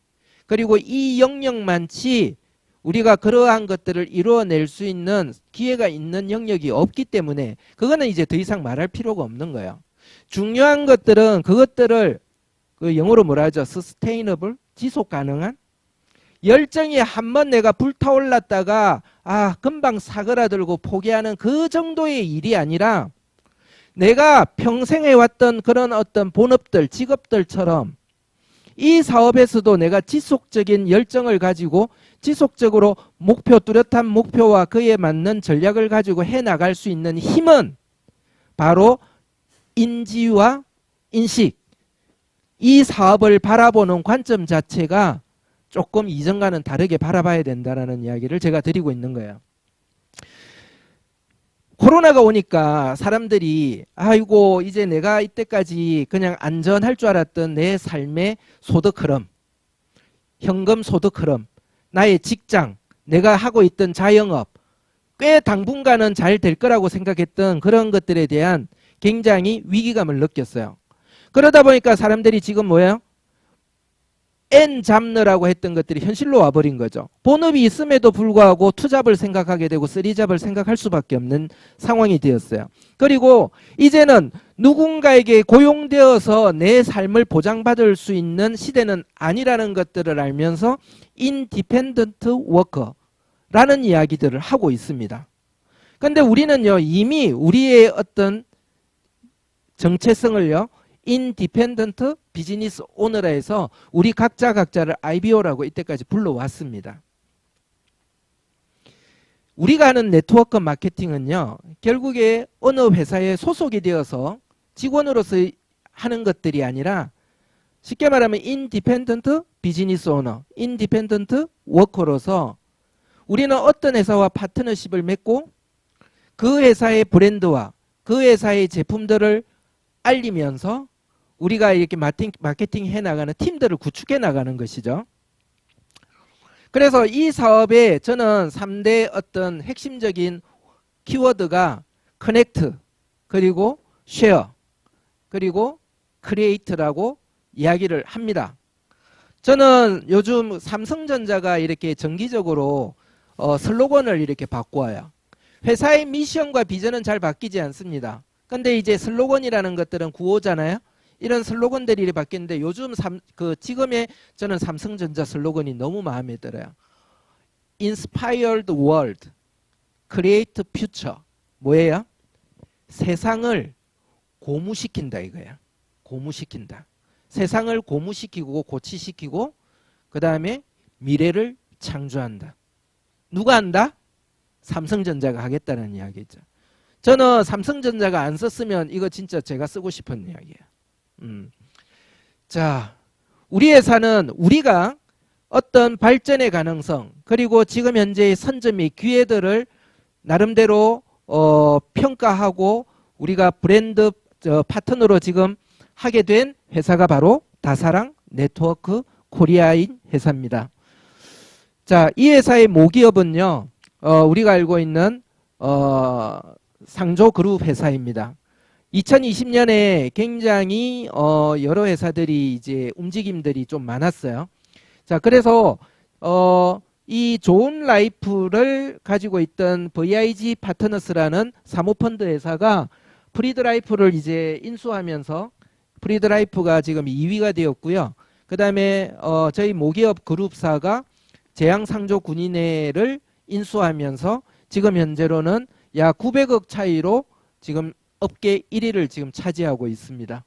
그리고 이 영역만치 우리가 그러한 것들을 이루어낼 수 있는 기회가 있는 영역이 없기 때문에 그거는 이제 더 이상 말할 필요가 없는 거예요. 중요한 것들은 그것들을 그 영어로 뭐라 하죠? sustainable, 지속 가능한 열정이 한번 내가 불타올랐다가 금방 사그라들고 포기하는 그 정도의 일이 아니라 내가 평생 해왔던 그런 어떤 본업들, 직업들처럼 이 사업에서도 내가 지속적인 열정을 가지고 지속적으로 뚜렷한 목표와 그에 맞는 전략을 가지고 해나갈 수 있는 힘은 바로 인지와 인식, 이 사업을 바라보는 관점 자체가 조금 이전과는 다르게 바라봐야 된다는 이야기를 제가 드리고 있는 거예요. 코로나가 오니까 사람들이 아이고 이제 내가 이때까지 그냥 안전할 줄 알았던 내 삶의 소득 흐름, 현금 소득 흐름, 나의 직장, 내가 하고 있던 자영업 꽤 당분간은 잘 될 거라고 생각했던 그런 것들에 대한 굉장히 위기감을 느꼈어요. 그러다 보니까 사람들이 지금 뭐예요? N 잡느라고 했던 것들이 현실로 와버린 거죠. 본업이 있음에도 불구하고 투잡을 생각하게 되고 쓰리잡을 생각할 수밖에 없는 상황이 되었어요. 그리고 이제는 누군가에게 고용되어서 내 삶을 보장받을 수 있는 시대는 아니라는 것들을 알면서 인디펜던트 워커라는 이야기들을 하고 있습니다. 그런데 우리는요 이미 우리의 어떤 정체성을요 인디펜던트 비즈니스 오너라에서 우리 각자를 IBO라고 이때까지 불러왔습니다. 우리가 하는 네트워크 마케팅은요 결국에 어느 회사에 소속이 되어서 직원으로서 하는 것들이 아니라 쉽게 말하면 인디펜던트 비즈니스 오너, 인디펜던트 워커로서 우리는 어떤 회사와 파트너십을 맺고 그 회사의 브랜드와 그 회사의 제품들을 알리면서 우리가 이렇게 마케팅 해나가는 팀들을 구축해 나가는 것이죠. 그래서 이 사업에 저는 3대 어떤 핵심적인 키워드가 커넥트, 그리고 쉐어, 그리고 크리에이트라고 이야기를 합니다. 저는 요즘 삼성전자가 이렇게 정기적으로 슬로건을 이렇게 바꿔요. 회사의 미션과 비전은 잘 바뀌지 않습니다. 근데 이제 슬로건이라는 것들은 구호잖아요. 이런 슬로건들이 바뀌는데 요즘 지금의 저는 삼성전자 슬로건이 너무 마음에 들어요. Inspired World, Create Future. 뭐예요? 세상을 고무시킨다 이거야. 고무시킨다. 세상을 고무시키고 고치시키고 그 다음에 미래를 창조한다. 누가 한다? 삼성전자가 하겠다는 이야기죠. 저는 삼성전자가 안 썼으면 이거 진짜 제가 쓰고 싶은 이야기예요. 자, 우리 회사는 우리가 어떤 발전의 가능성 그리고 지금 현재의 선점의 기회들을 나름대로 평가하고 우리가 브랜드 파트너로 지금 하게 된 회사가 바로 다사랑 네트워크 코리아인 회사입니다. 자, 이 회사의 모기업은요, 우리가 알고 있는 상조그룹 회사입니다. 2020년에 굉장히 여러 회사들이 이제 움직임들이 좀 많았어요. 자, 그래서 이 좋은 라이프를 가지고 있던 VIG 파트너스라는 사모펀드 회사가 프리드라이프를 이제 인수하면서 프리드라이프가 지금 2위가 되었고요. 그 다음에 저희 모기업 그룹사가 제양상조군인회를 인수하면서 지금 현재로는 약 900억 차이로 지금 업계 1위를 지금 차지하고 있습니다.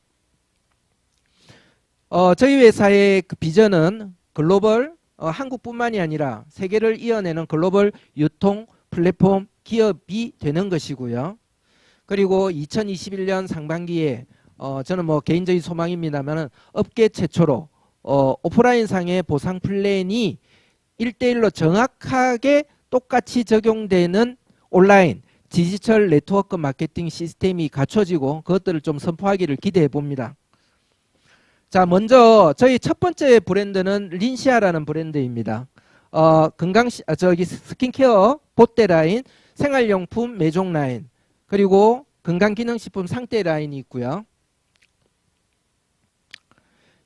저희 회사의 그 비전은 글로벌 한국뿐만이 아니라 세계를 이어내는 글로벌 유통 플랫폼 기업이 되는 것이고요. 그리고 2021년 상반기에 저는 뭐 개인적인 소망입니다만 업계 최초로 오프라인 상의 보상 플랜이 1대1로 정확하게 똑같이 적용되는 온라인 디지털 네트워크 마케팅 시스템이 갖춰지고 그것들을 좀 선포하기를 기대해 봅니다. 자, 먼저 저희 첫 번째 브랜드는 린시아라는 브랜드입니다. 스킨케어 보떼 라인, 생활용품 매종 라인, 그리고 건강기능식품 상대 라인이 있고요.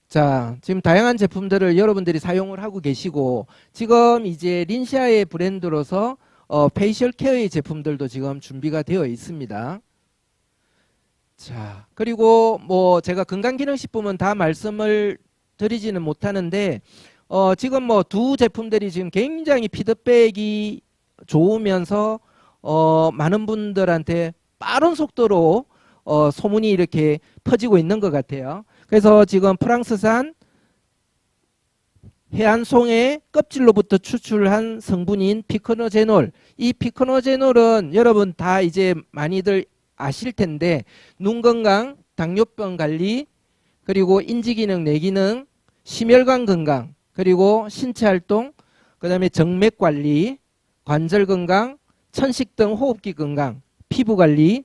자, 지금 다양한 제품들을 여러분들이 사용을 하고 계시고, 지금 이제 린시아의 브랜드로서 페이셜 케어의 제품들도 지금 준비가 되어 있습니다. 자, 그리고 뭐 제가 건강기능식품은 다 말씀을 드리지는 못하는데, 지금 뭐 두 제품들이 지금 굉장히 피드백이 좋으면서, 많은 분들한테 빠른 속도로 소문이 이렇게 퍼지고 있는 것 같아요. 그래서 지금 프랑스산 해안송의 껍질로부터 추출한 성분인 피크노제놀. 이 피크노제놀은 여러분 다 이제 많이들 아실 텐데, 눈 건강, 당뇨병 관리, 그리고 인지기능, 뇌기능, 심혈관 건강, 그리고 신체 활동, 그 다음에 정맥 관리, 관절 건강, 천식 등 호흡기 건강, 피부 관리,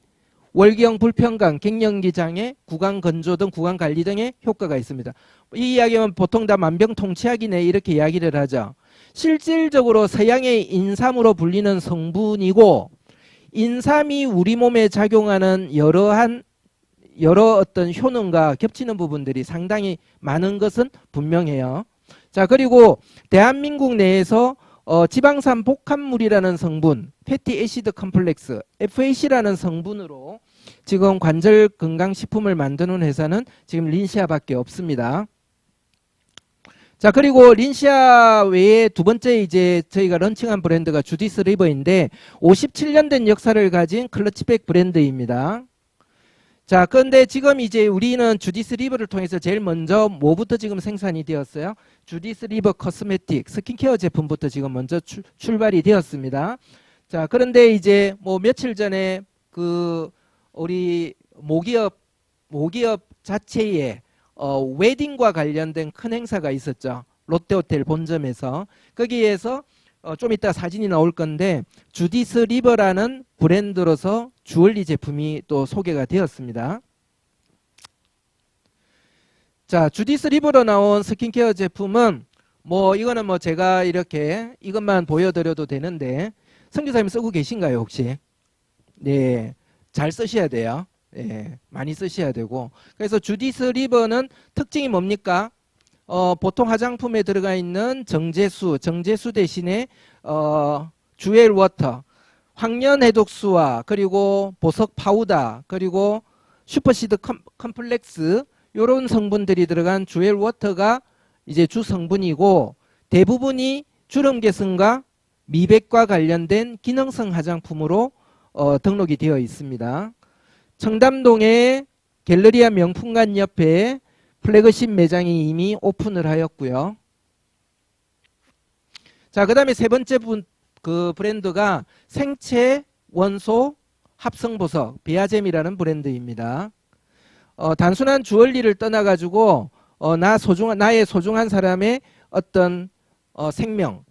월경 불편감, 갱년기 장애, 구강 건조 등 구강 관리 등의 효과가 있습니다. 이 이야기는 보통 다 만병통치약이네 이렇게 이야기를 하죠. 실질적으로 서양의 인삼으로 불리는 성분이고, 인삼이 우리 몸에 작용하는 여러 어떤 효능과 겹치는 부분들이 상당히 많은 것은 분명해요. 자, 그리고 대한민국 내에서 지방산 복합물이라는 성분, 패티 애시드 컴플렉스, FAC라는 성분으로 지금 관절 건강식품을 만드는 회사는 지금 린시아밖에 없습니다. 자, 그리고 린시아 외에 두 번째 이제 저희가 런칭한 브랜드가 주디스 리버인데 57년 된 역사를 가진 클러치백 브랜드입니다. 자, 그런데 지금 이제 우리는 주디스 리버를 통해서 제일 먼저 뭐부터 지금 생산이 되었어요? 주디스 리버 코스메틱 스킨케어 제품부터 지금 먼저 출발이 되었습니다. 자, 그런데 이제 뭐 며칠 전에 그 우리 모기업 자체에 웨딩과 관련된 큰 행사가 있었죠. 롯데호텔 본점에서. 거기에서 좀 이따 사진이 나올 건데 주디스 리버라는 브랜드로서 주얼리 제품이 또 소개가 되었습니다. 자, 주디스 리버로 나온 스킨케어 제품은 뭐 이거는 뭐 제가 이렇게 이것만 보여드려도 되는데 선교사님 쓰고 계신가요 혹시? 네, 잘 쓰셔야 돼요. 네, 많이 쓰셔야 되고. 그래서 주디스 리버는 특징이 뭡니까? 보통 화장품에 들어가 있는 정제수 대신에 주엘 워터, 황련 해독수와 그리고 보석 파우더, 그리고 슈퍼시드 컴플렉스 이런 성분들이 들어간 주엘 워터가 이제 주 성분이고, 대부분이 주름 개선과 미백과 관련된 기능성 화장품으로 등록이 되어 있습니다. 청담동의 갤러리아 명품관 옆에 플래그십 매장이 이미 오픈을 하였고요. 자, 그 다음에 세 번째 그 브랜드가 생체 원소 합성보석 비아젬이라는 브랜드입니다. 단순한 주얼리를 떠나가지고 나의 소중한 사람의 어떤 생명,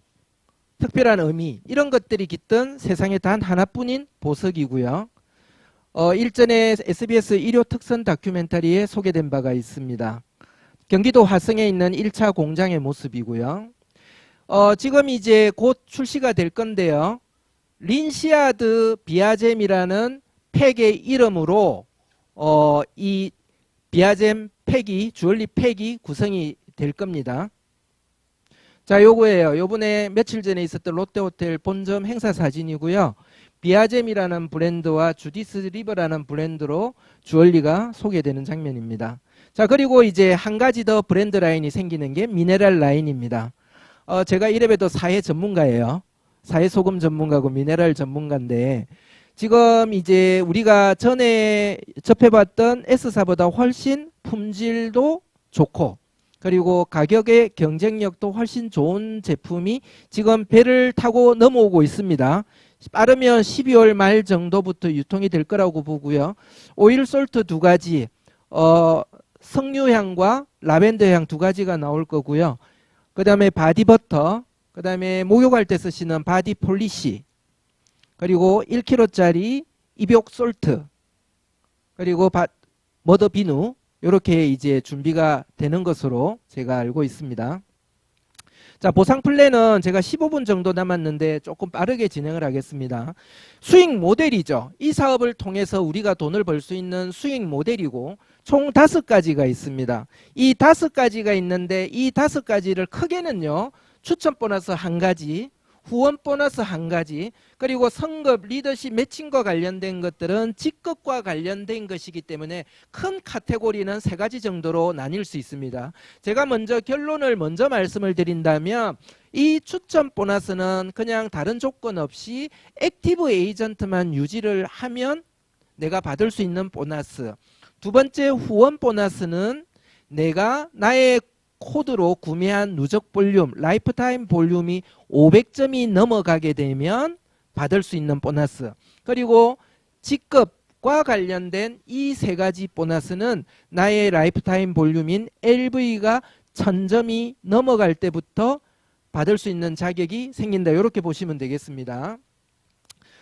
특별한 의미 이런 것들이 깃든 세상에 단 하나뿐인 보석이고요. 일전에 SBS 일요 특선 다큐멘터리에 소개된 바가 있습니다. 경기도 화성에 있는 1차 공장의 모습이고요. 지금 이제 곧 출시가 될 건데요. 린시아드 비아젬이라는 팩의 이름으로 이 비아젬 팩이 주얼리 팩이 구성이 될 겁니다. 자, 요거예요. 요번에 며칠 전에 있었던 롯데호텔 본점 행사 사진이고요. 비아젬이라는 브랜드와 주디스 리버라는 브랜드로 주얼리가 소개되는 장면입니다. 자, 그리고 이제 한 가지 더 브랜드 라인이 생기는 게 미네랄 라인입니다. 제가 이래봬도 사해 전문가예요. 사해 소금 전문가고 미네랄 전문가인데, 지금 이제 우리가 전에 접해봤던 S사보다 훨씬 품질도 좋고, 그리고 가격의 경쟁력도 훨씬 좋은 제품이 지금 배를 타고 넘어오고 있습니다. 빠르면 12월 말 정도부터 유통이 될 거라고 보고요. 오일 솔트 두 가지, 석류향과 라벤더 향 두 가지가 나올 거고요. 그 다음에 바디버터, 그 다음에 목욕할 때 쓰시는 바디 폴리시, 그리고 1kg짜리 입욕 솔트, 그리고 머더 비누, 이렇게 이제 준비가 되는 것으로 제가 알고 있습니다. 자, 보상 플랜은 제가 15분 정도 남았는데 조금 빠르게 진행을 하겠습니다. 수익 모델이죠. 이 사업을 통해서 우리가 돈을 벌 수 있는 수익 모델이고 총 5가지가 있습니다. 이 5가지가 있는데 이 5가지를 크게는요. 추천 보너스 1가지, 후원 보너스 1가지, 그리고 성급, 리더십, 매칭과 관련된 것들은 직급과 관련된 것이기 때문에 큰 카테고리는 3가지 정도로 나뉠 수 있습니다. 제가 먼저 결론을 먼저 말씀을 드린다면 이 추천 보너스는 그냥 다른 조건 없이 액티브 에이전트만 유지를 하면 내가 받을 수 있는 보너스. 두 번째 후원 보너스는 내가 나의 코드로 구매한 누적 볼륨, 라이프타임 볼륨이 500점이 넘어가게 되면 받을 수 있는 보너스. 그리고 직급과 관련된 이 3가지 보너스는 나의 라이프타임 볼륨인 LV가 1000점이 넘어갈 때부터 받을 수 있는 자격이 생긴다. 이렇게 보시면 되겠습니다.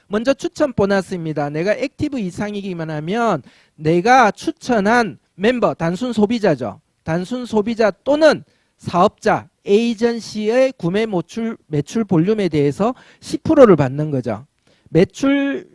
먼저 추천 보너스입니다. 내가 액티브 이상이기만 하면 내가 추천한 멤버, 단순 소비자죠. 단순 소비자 또는 사업자, 에이전시의 구매 매출 볼륨에 대해서 10%를 받는 거죠. 매출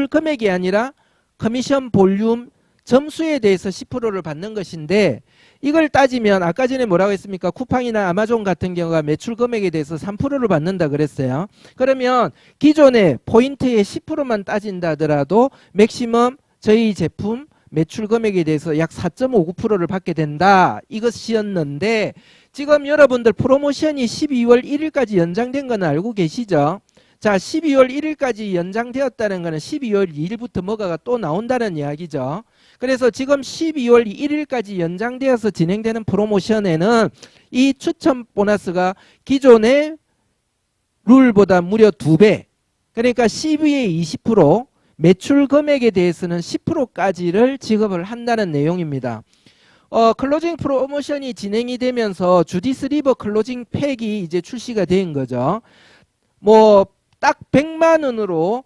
금액이 아니라 커미션 볼륨 점수에 대해서 10%를 받는 것인데 이걸 따지면 아까 전에 뭐라고 했습니까? 쿠팡이나 아마존 같은 경우가 매출 금액에 대해서 3%를 받는다 그랬어요. 그러면 기존의 포인트의 10%만 따진다 하더라도 맥시멈 저희 제품 매출 금액에 대해서 약 4.59%를 받게 된다. 이것이었는데 지금 여러분들 프로모션이 12월 1일까지 연장된 건 알고 계시죠? 자, 12월 1일까지 연장되었다는 것은 12월 2일부터 뭐가가 또 나온다는 이야기죠. 그래서 지금 12월 1일까지 연장되어서 진행되는 프로모션에는 이 추천 보너스가 기존의 룰보다 무려 2배, 그러니까 12의 20%, 매출 금액에 대해서는 10%까지를 지급을 한다는 내용입니다. 클로징 프로모션이 진행이 되면서 주디스 리버 클로징 팩이 이제 출시가 된 거죠. 뭐 딱 100만 원으로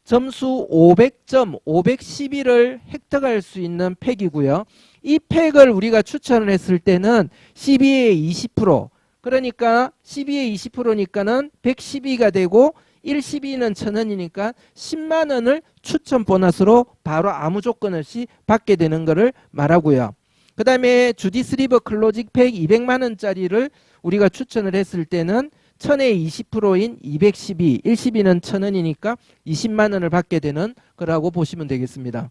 점수 500점, 511을 획득할 수 있는 팩이고요. 이 팩을 우리가 추천을 했을 때는 12의 20%, 그러니까 12의 20%니까는 112가 되고 112는 1000원이니까 10만 원을 추천 보너스로 바로 아무 조건 없이 받게 되는 것을 말하고요. 그 다음에 주디스 리버 클로징 팩 200만 원짜리를 우리가 추천을 했을 때는 1000의 20%인 212, 112는 1000원이니까 20만 원을 받게 되는 거라고 보시면 되겠습니다.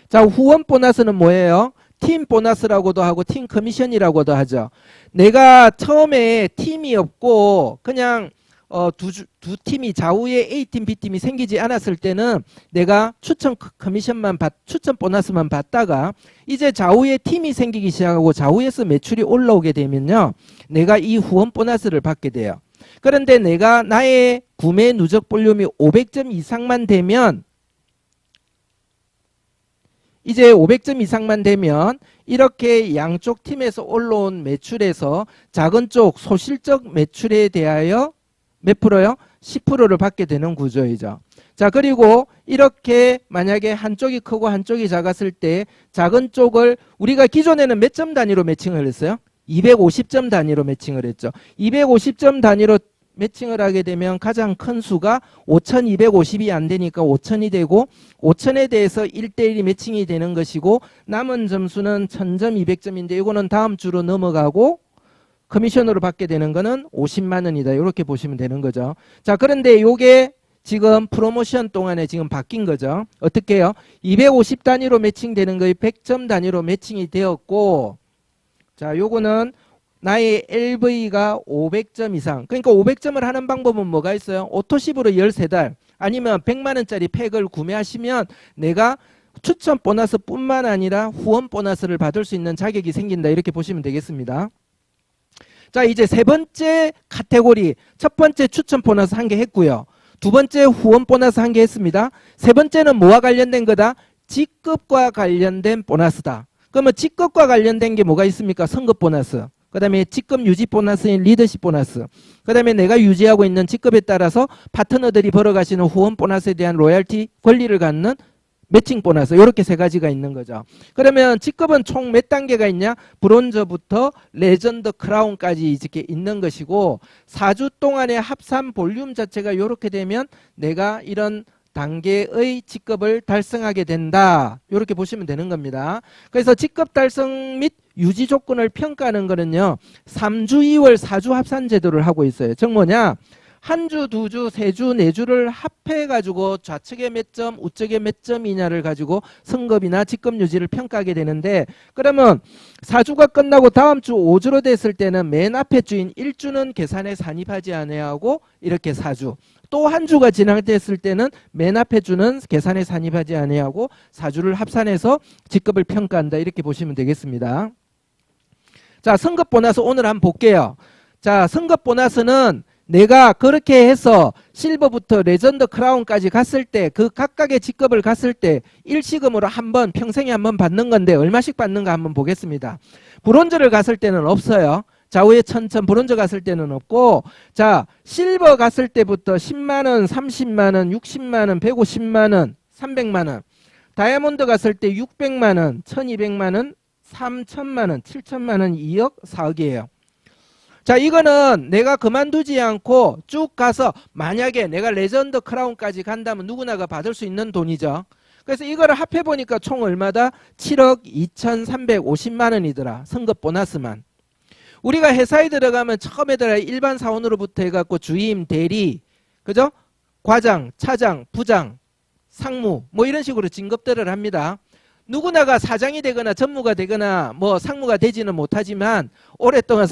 자, 후원 보너스는 뭐예요? 팀 보너스라고도 하고 팀 커미션이라고도 하죠. 내가 처음에 팀이 없고 그냥 두 팀이 좌우에 A팀, B팀이 생기지 않았을 때는 내가 추천 추천 보너스만 받다가 이제 좌우에 팀이 생기기 시작하고 좌우에서 매출이 올라오게 되면요. 내가 이 후원 보너스를 받게 돼요. 그런데 내가 나의 구매 누적 볼륨이 500점 이상만 되면 이제 500점 이상만 되면 이렇게 양쪽 팀에서 올라온 매출에서 작은 쪽 소실적 매출에 대하여 몇 프로요? 10%를 받게 되는 구조이죠. 자, 그리고 이렇게 만약에 한쪽이 크고 한쪽이 작았을 때 작은 쪽을 우리가 기존에는 몇 점 단위로 매칭을 했어요? 250점 단위로 매칭을 했죠. 250점 단위로 매칭을 하게 되면 가장 큰 수가 5250이 안 되니까 5000이 되고 5000에 대해서 1대1이 매칭이 되는 것이고 남은 점수는 1000점, 200점인데 이거는 다음 주로 넘어가고 커미션으로 받게 되는 거는 50만 원이다. 이렇게 보시면 되는 거죠. 자, 그런데 요게 지금 프로모션 동안에 지금 바뀐 거죠. 어떻게 해요? 250 단위로 매칭되는 거에 100점 단위로 매칭이 되었고, 자, 요거는 나의 LV가 500점 이상. 그러니까 500점을 하는 방법은 뭐가 있어요? 오토십으로 13달 아니면 100만 원짜리 팩을 구매하시면 내가 추천 보너스 뿐만 아니라 후원 보너스를 받을 수 있는 자격이 생긴다. 이렇게 보시면 되겠습니다. 자, 이제 세 번째 카테고리, 첫 번째 추천 보너스 1개 했고요. 두 번째 후원 보너스 1개 했습니다. 세 번째는 뭐와 관련된 거다? 직급과 관련된 보너스다. 그러면 직급과 관련된 게 뭐가 있습니까? 성급 보너스. 그 다음에 직급 유지 보너스인 리더십 보너스. 그 다음에 내가 유지하고 있는 직급에 따라서 파트너들이 벌어가시는 후원 보너스에 대한 로열티 권리를 갖는 매칭 보너스 이렇게 세 가지가 있는 거죠. 그러면 직급은 총 몇 단계가 있냐? 브론즈부터 레전드 크라운까지 이렇게 있는 것이고 4주 동안의 합산 볼륨 자체가 이렇게 되면 내가 이런 단계의 직급을 달성하게 된다. 이렇게 보시면 되는 겁니다. 그래서 직급 달성 및 유지 조건을 평가하는 거는요. 3주, 2월, 4주 합산 제도를 하고 있어요. 즉 뭐냐? 한 주, 두 주, 세 주, 네 주를 합해가지고 좌측에 몇 점, 우측에 몇 점이냐를 가지고 승급이나 직급 유지를 평가하게 되는데 그러면 4주가 끝나고 다음 주 5주로 됐을 때는 맨 앞에 주인 1주는 계산에 산입하지 않아야 하고 이렇게 4주. 또 한 주가 지나됐을 때는 맨 앞에 주는 계산에 산입하지 않아야 하고 4주를 합산해서 직급을 평가한다. 이렇게 보시면 되겠습니다. 자, 승급 보너스 오늘 한번 볼게요. 자, 승급 보너스는 내가 그렇게 해서 실버부터 레전드 크라운까지 갔을 때 그 각각의 직급을 갔을 때 일시금으로 한번 평생에 한번 받는 건데 얼마씩 받는가 한번 보겠습니다. 브론즈를 갔을 때는 없어요. 좌우에 천천 브론즈 갔을 때는 없고 자 실버 갔을 때부터 10만원, 30만원, 60만원, 150만원, 300만원 다이아몬드 갔을 때 600만원, 1200만원, 3000만원, 7000만원, 2억, 4억이에요. 자 이거는 내가 그만두지 않고 쭉 가서 만약에 내가 레전드 크라운까지 간다면 누구나가 받을 수 있는 돈이죠. 그래서 이거를 합해보니까 총 얼마다? 7억 2350만 원이더라. 승급 보너스만. 우리가 회사에 들어가면 처음에 들어 일반 사원으로부터 해갖고 주임, 대리, 그죠? 과장, 차장, 부장, 상무 뭐 이런 식으로 진급들을 합니다. 누구나가 사장이 되거나 전무가 되거나 뭐 상무가 되지는 못하지만 오랫동안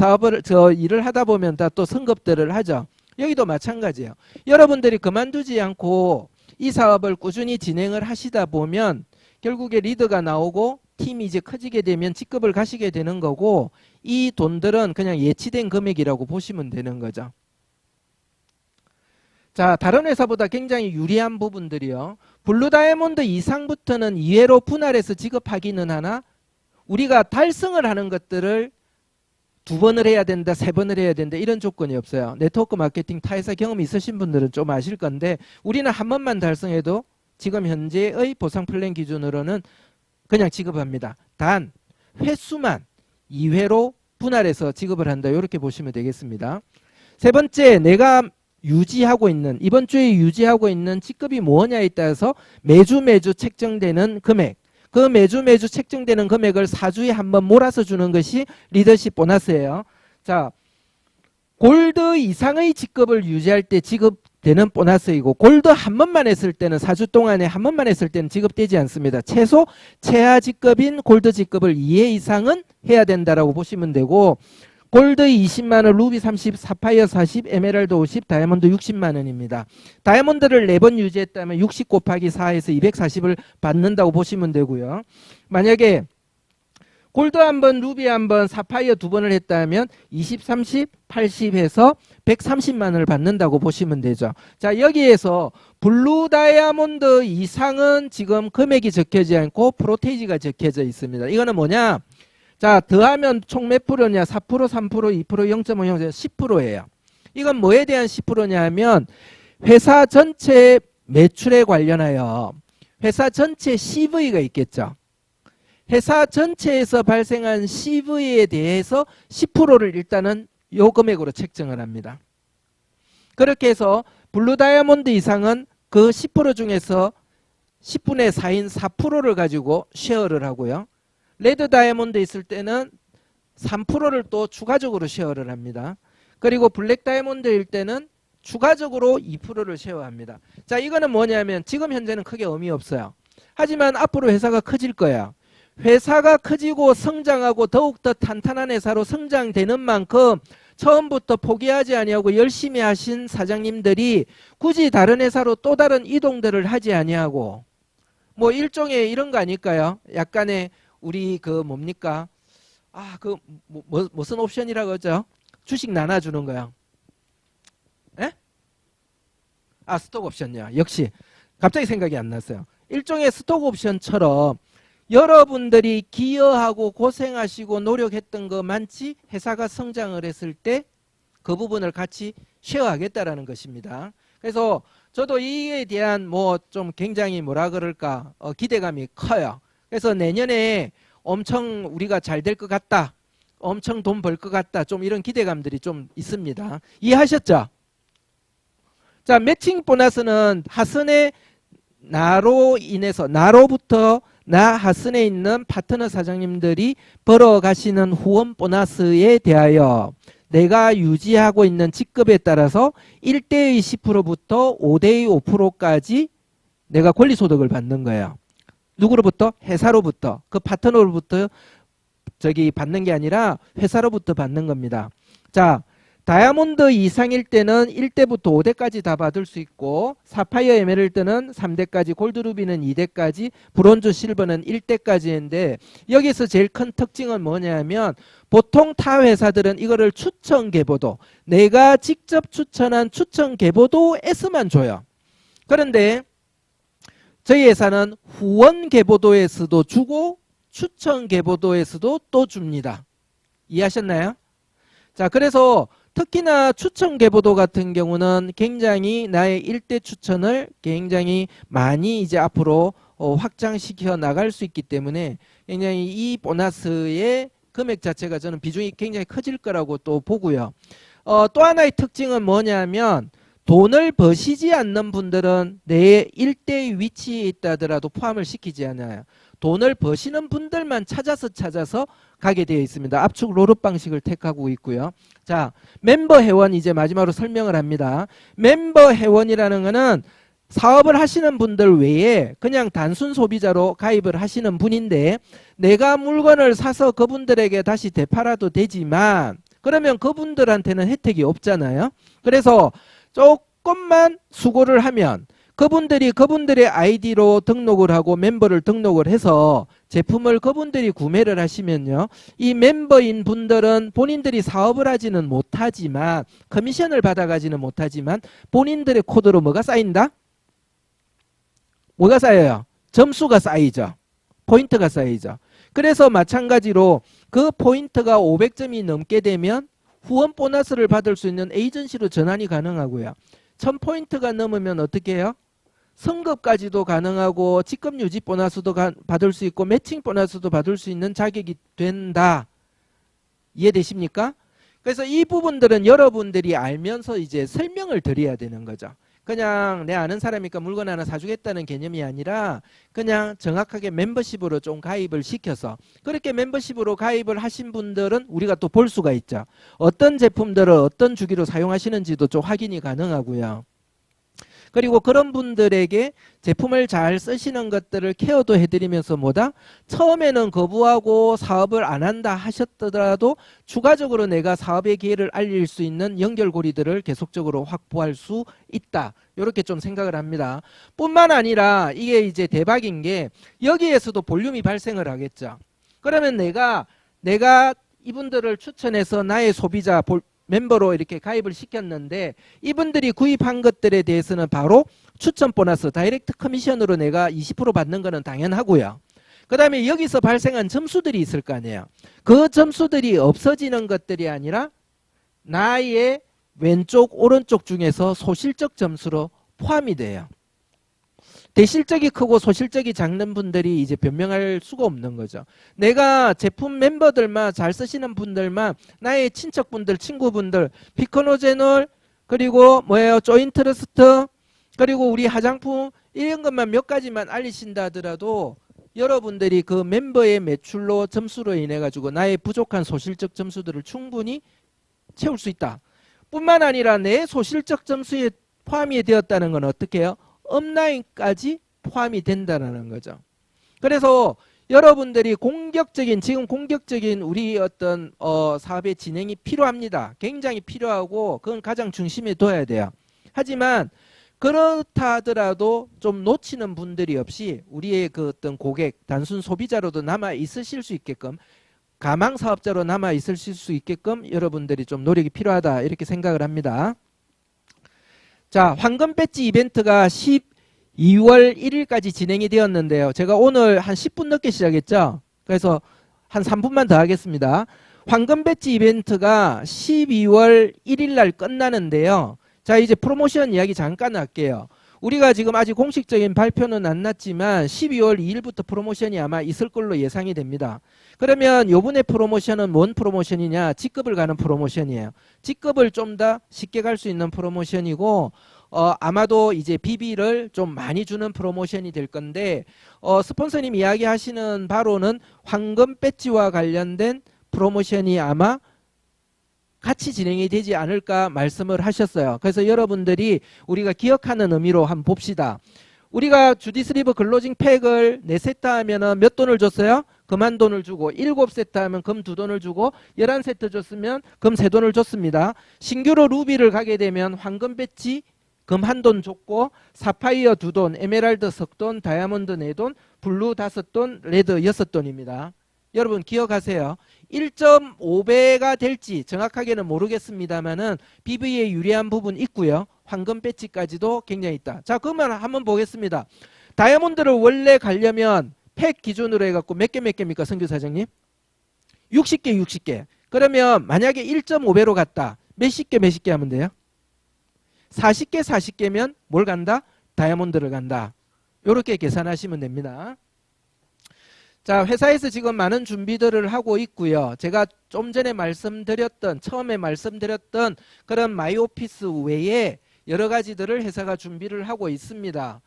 일을 하다 보면 다 또 승급들을 하죠. 여기도 마찬가지예요. 여러분들이 그만두지 않고 이 사업을 꾸준히 진행을 하시다 보면 결국에 리더가 나오고 팀이 이제 커지게 되면 직급을 가시게 되는 거고 이 돈들은 그냥 예치된 금액이라고 보시면 되는 거죠. 자, 다른 회사보다 굉장히 유리한 부분들이요. 블루 다이아몬드 이상부터는 이외로 분할해서 지급하기는 하나 우리가 달성을 하는 것들을 2번을 해야 된다, 3번을 해야 된다 이런 조건이 없어요. 네트워크 마케팅 타회사 경험이 있으신 분들은 좀 아실 건데 우리는 한 번만 달성해도 지금 현재의 보상 플랜 기준으로는 그냥 지급합니다. 단 횟수만 2회로 분할해서 지급을 한다. 이렇게 보시면 되겠습니다. 세 번째, 내가 유지하고 있는 이번 주에 유지하고 있는 직급이 뭐냐에 따라서 매주 책정되는 금액 그 매주 책정되는 금액을 4주에 한번 몰아서 주는 것이 리더십 보너스예요. 자, 골드 이상의 직급을 유지할 때 지급되는 보너스이고 골드 한 번만 했을 때는 4주 동안에 한 번만 했을 때는 지급되지 않습니다. 최소 최하 직급인 골드 직급을 2회 이상은 해야 된다라고 보시면 되고 골드 20만원, 루비 30, 사파이어 40, 에메랄드 50, 다이아몬드 60만원입니다. 다이아몬드를 4번 유지했다면 60 곱하기 4에서 240을 받는다고 보시면 되고요. 만약에 골드 한 번, 루비 한 번, 사파이어 2번을 했다면 20, 30, 80 해서 130만원을 받는다고 보시면 되죠. 자, 여기에서 블루 다이아몬드 이상은 지금 금액이 적혀지지 않고 프로테이지가 적혀져 있습니다. 이거는 뭐냐? 자, 더하면 총 몇 프로냐? 4%, 3%, 2%, 0.5, 0, 10%예요. 이건 뭐에 대한 10%냐 하면 회사 전체 매출에 관련하여 회사 전체 CV가 있겠죠. 회사 전체에서 발생한 CV에 대해서 10%를 일단은 요 금액으로 책정을 합니다. 그렇게 해서 블루 다이아몬드 이상은 그 10% 중에서 10분의 4인 4%를 가지고 쉐어를 하고요. 레드 다이아몬드 있을 때는 3%를 또 추가적으로 쉐어를 합니다. 그리고 블랙 다이아몬드일 때는 추가적으로 2%를 쉐어합니다. 자, 이거는 뭐냐면 지금 현재는 크게 의미 없어요. 하지만 앞으로 회사가 커질 거야. 회사가 커지고 성장하고 더욱더 탄탄한 회사로 성장되는 만큼 처음부터 포기하지 아니하고 열심히 하신 사장님들이 굳이 다른 회사로 또 다른 이동들을 하지 아니하고 뭐 일종의 이런 거 아닐까요? 약간의 우리 그 뭡니까? 무슨 옵션이라고 하죠? 주식 나눠주는 거야. 에? 스톡 옵션이야. 역시 갑자기 생각이 안 났어요. 일종의 스톡 옵션처럼 여러분들이 기여하고 고생하시고 노력했던 것만치 회사가 성장을 했을 때 그 부분을 같이 쉐어하겠다라는 것입니다. 그래서 저도 이에 대한 뭐 좀 굉장히 뭐라 그럴까 기대감이 커요. 그래서 내년에 엄청 우리가 잘 될 것 같다. 엄청 돈 벌 것 같다. 좀 이런 기대감들이 좀 있습니다. 이해하셨죠? 자, 매칭 보너스는 하선의 나로 인해서 나로부터 나 하선에 있는 파트너 사장님들이 벌어가시는 후원 보너스에 대하여 내가 유지하고 있는 직급에 따라서 1대의 10%부터 5대의 5%까지 내가 권리소득을 받는 거예요. 누구로부터? 회사로부터. 그 파트너로부터 받는 게 아니라 회사로부터 받는 겁니다. 자, 다이아몬드 이상일 때는 1대부터 5대까지 다 받을 수 있고, 사파이어 에메랄드는 3대까지, 골드루비는 2대까지, 브론즈 실버는 1대까지인데, 여기서 제일 큰 특징은 뭐냐면 보통 타 회사들은 이거를 추천 계보도, 내가 직접 추천한 추천 계보도에서만 줘요. 그런데 저희 회사는 후원 계보도에서도 주고 추천 계보도에서도 또 줍니다. 이해하셨나요? 자, 그래서 특히나 추천 계보도 같은 경우는 굉장히 나의 1대 추천을 굉장히 많이 이제 앞으로 확장시켜 나갈 수 있기 때문에 굉장히 이 보너스의 금액 자체가 저는 비중이 굉장히 커질 거라고 또 보고요. 또 하나의 특징은 뭐냐면 돈을 버시지 않는 분들은 내 1대의 위치에 있다 하더라도 포함을 시키지 않아요. 돈을 버시는 분들만 찾아서 가게 되어 있습니다. 압축 롤업 방식을 택하고 있고요. 자, 멤버 회원 이제 마지막으로 설명을 합니다. 멤버 회원이라는 거는 사업을 하시는 분들 외에 그냥 단순 소비자로 가입을 하시는 분인데, 내가 물건을 사서 그분들에게 다시 되팔아도 되지만 그러면 그분들한테는 혜택이 없잖아요. 그래서 조금만 수고를 하면 그분들의 아이디로 등록을 하고 멤버를 등록을 해서 제품을 그분들이 구매를 하시면요, 이 멤버인 분들은 본인들이 사업을 하지는 못하지만, 커미션을 받아가지는 못하지만 본인들의 코드로 뭐가 쌓인다? 뭐가 쌓여요? 점수가 쌓이죠. 포인트가 쌓이죠. 그래서 마찬가지로 그 포인트가 500점이 넘게 되면 후원 보너스를 받을 수 있는 에이전시로 전환이 가능하고요. 1000포인트가 넘으면 어떻게 해요? 승급까지도 가능하고 직급 유지 보너스도 받을 수 있고 매칭 보너스도 받을 수 있는 자격이 된다. 이해되십니까? 그래서 이 부분들은 여러분들이 알면서 이제 설명을 드려야 되는 거죠. 그냥 내 아는 사람이니까 물건 하나 사주겠다는 개념이 아니라 그냥 정확하게 멤버십으로 좀 가입을 시켜서, 그렇게 멤버십으로 가입을 하신 분들은 우리가 또 볼 수가 있죠. 어떤 제품들을 어떤 주기로 사용하시는지도 좀 확인이 가능하고요. 그리고 그런 분들에게 제품을 잘 쓰시는 것들을 케어도 해드리면서 뭐다? 처음에는 거부하고 사업을 안 한다 하셨더라도 추가적으로 내가 사업의 기회를 알릴 수 있는 연결고리들을 계속적으로 확보할 수 있다. 이렇게 좀 생각을 합니다. 뿐만 아니라 이게 이제 대박인 게 여기에서도 볼륨이 발생을 하겠죠. 그러면 내가 이분들을 추천해서 나의 소비자 멤버로 이렇게 가입을 시켰는데 이분들이 구입한 것들에 대해서는 바로 추천 보너스, 다이렉트 커미션으로 내가 20% 받는 거는 당연하고요. 그 다음에 여기서 발생한 점수들이 있을 거 아니에요. 그 점수들이 없어지는 것들이 아니라 나의 왼쪽 오른쪽 중에서 소실적 점수로 포함이 돼요. 대실적이 크고 소실적이 작는 분들이 이제 변명할 수가 없는 거죠. 내가 제품 멤버들만, 잘 쓰시는 분들만, 나의 친척분들, 친구분들, 피코노제놀, 그리고 뭐예요? 조인트러스트, 그리고 우리 화장품 이런 것만 몇 가지만 알리신다 하더라도 여러분들이 그 멤버의 매출로 점수로 인해 가지고 나의 부족한 소실적 점수들을 충분히 채울 수 있다. 뿐만 아니라 내 소실적 점수에 포함이 되었다는 건 어떻게 해요? 업라인까지 포함이 된다는 거죠. 그래서 여러분들이 지금 공격적인 우리 어떤 사업의 진행이 필요합니다. 굉장히 필요하고 그건 가장 중심에 둬야 돼요. 하지만 그렇다 하더라도 좀 놓치는 분들이 없이 우리의 그 어떤 고객, 단순 소비자로도 남아 있으실 수 있게끔, 가망 사업자로 남아 있으실 수 있게끔 여러분들이 좀 노력이 필요하다, 이렇게 생각을 합니다. 자, 황금 배지 이벤트가 12월 1일까지 진행이 되었는데요. 제가 오늘 한 10분 늦게 시작했죠. 그래서 한 3분만 더 하겠습니다. 황금 배지 이벤트가 12월 1일 날 끝나는데요. 자, 이제 프로모션 이야기 잠깐 할게요. 우리가 지금 아직 공식적인 발표는 안 났지만 12월 2일부터 프로모션이 아마 있을 걸로 예상이 됩니다. 그러면 요번에 프로모션은 뭔 프로모션이냐? 직급을 가는 프로모션이에요. 직급을 좀 더 쉽게 갈 수 있는 프로모션이고 아마도 이제 비비를 좀 많이 주는 프로모션이 될 건데 스폰서님 이야기하시는 바로는 황금 배지와 관련된 프로모션이 아마 같이 진행이 되지 않을까 말씀을 하셨어요. 그래서 여러분들이 우리가 기억하는 의미로 한번 봅시다. 우리가 주디스리브 글로징 팩을 4세트 하면은 몇 돈을 줬어요? 금 1돈을 주고 7세트 하면 금 2돈을 주고 11세트 줬으면 금 3돈을 줬습니다. 신규로 루비를 가게 되면 황금 배지 금 1돈 줬고 사파이어 2돈, 에메랄드 3돈, 다이아몬드 4돈, 블루 5돈, 레드 6돈입니다. 여러분 기억하세요. 1.5배가 될지 정확하게는 모르겠습니다만은 BV에 유리한 부분 있고요. 황금 배지까지도 굉장히 있다. 자, 그러면 한번 보겠습니다. 다이아몬드를 원래 가려면 팩 기준으로 해갖고 몇 개입니까, 성규 사장님? 60개, 60개. 그러면 만약에 1.5배로 갔다. 몇십 개 하면 돼요? 40개, 40개면 뭘 간다? 다이아몬드를 간다. 이렇게 계산하시면 됩니다. 자, 회사에서 지금 많은 준비들을 하고 있고요. 제가 좀 전에 처음에 말씀드렸던 그런 마이오피스 외에 여러 가지들을 회사가 준비를 하고 있습니다.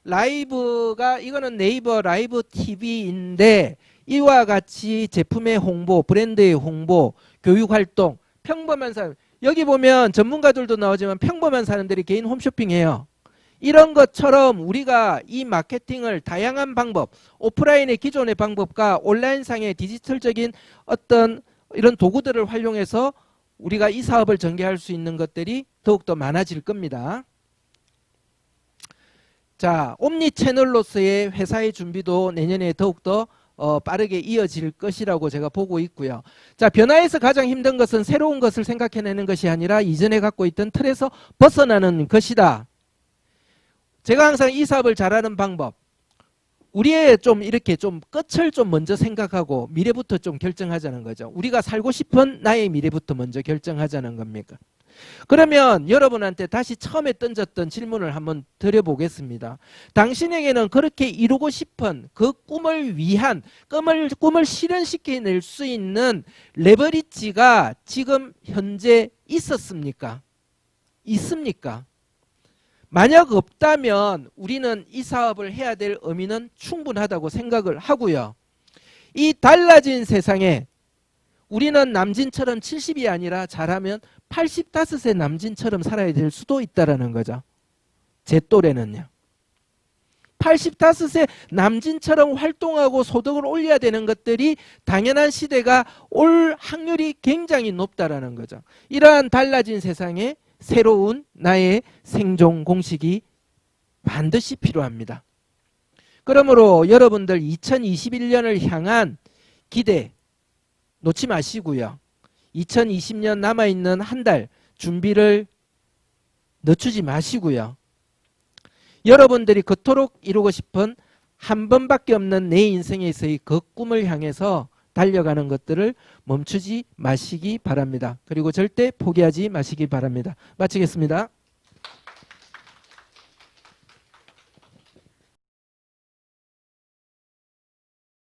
라이브가 이거는 네이버 라이브 TV인데 이와 같이 제품의 홍보, 브랜드의 홍보, 교육활동, 평범한 사람, 여기 보면 전문가들도 나오지만 평범한 사람들이 개인 홈쇼핑해요. 이런 것처럼 우리가 이 마케팅을 다양한 방법, 오프라인의 기존의 방법과 온라인상의 디지털적인 어떤 이런 도구들을 활용해서 우리가 이 사업을 전개할 수 있는 것들이 더욱더 많아질 겁니다. 자, 옴니 채널로서의 회사의 준비도 내년에 더욱더 빠르게 이어질 것이라고 제가 보고 있고요. 자, 변화에서 가장 힘든 것은 새로운 것을 생각해내는 것이 아니라 이전에 갖고 있던 틀에서 벗어나는 것이다. 제가 항상 이 사업을 잘하는 방법, 우리의 좀 이렇게 좀 끝을 좀 먼저 생각하고 미래부터 좀 결정하자는 거죠. 우리가 살고 싶은 나의 미래부터 먼저 결정하자는 겁니까? 그러면 여러분한테 다시 처음에 던졌던 질문을 한번 드려보겠습니다. 당신에게는 그렇게 이루고 싶은 그 꿈을 위한 꿈을 실현시켜낼 수 있는 레버리지가 지금 현재 있었습니까? 있습니까? 만약 없다면 우리는 이 사업을 해야 될 의미는 충분하다고 생각을 하고요. 이 달라진 세상에 우리는 남진처럼 70이 아니라 잘하면 85세 남진처럼 살아야 될 수도 있다는 거죠. 제 또래는요. 85세 남진처럼 활동하고 소득을 올려야 되는 것들이 당연한 시대가 올 확률이 굉장히 높다는 거죠. 이러한 달라진 세상에 새로운 나의 생존 공식이 반드시 필요합니다. 그러므로 여러분들 2021년을 향한 기대 놓지 마시고요. 2020년 남아있는 한 달 준비를 늦추지 마시고요. 여러분들이 그토록 이루고 싶은 한 번밖에 없는 내 인생에서의 그 꿈을 향해서 달려가는 것들을 멈추지 마시기 바랍니다. 그리고 절대 포기하지 마시기 바랍니다. 마치겠습니다.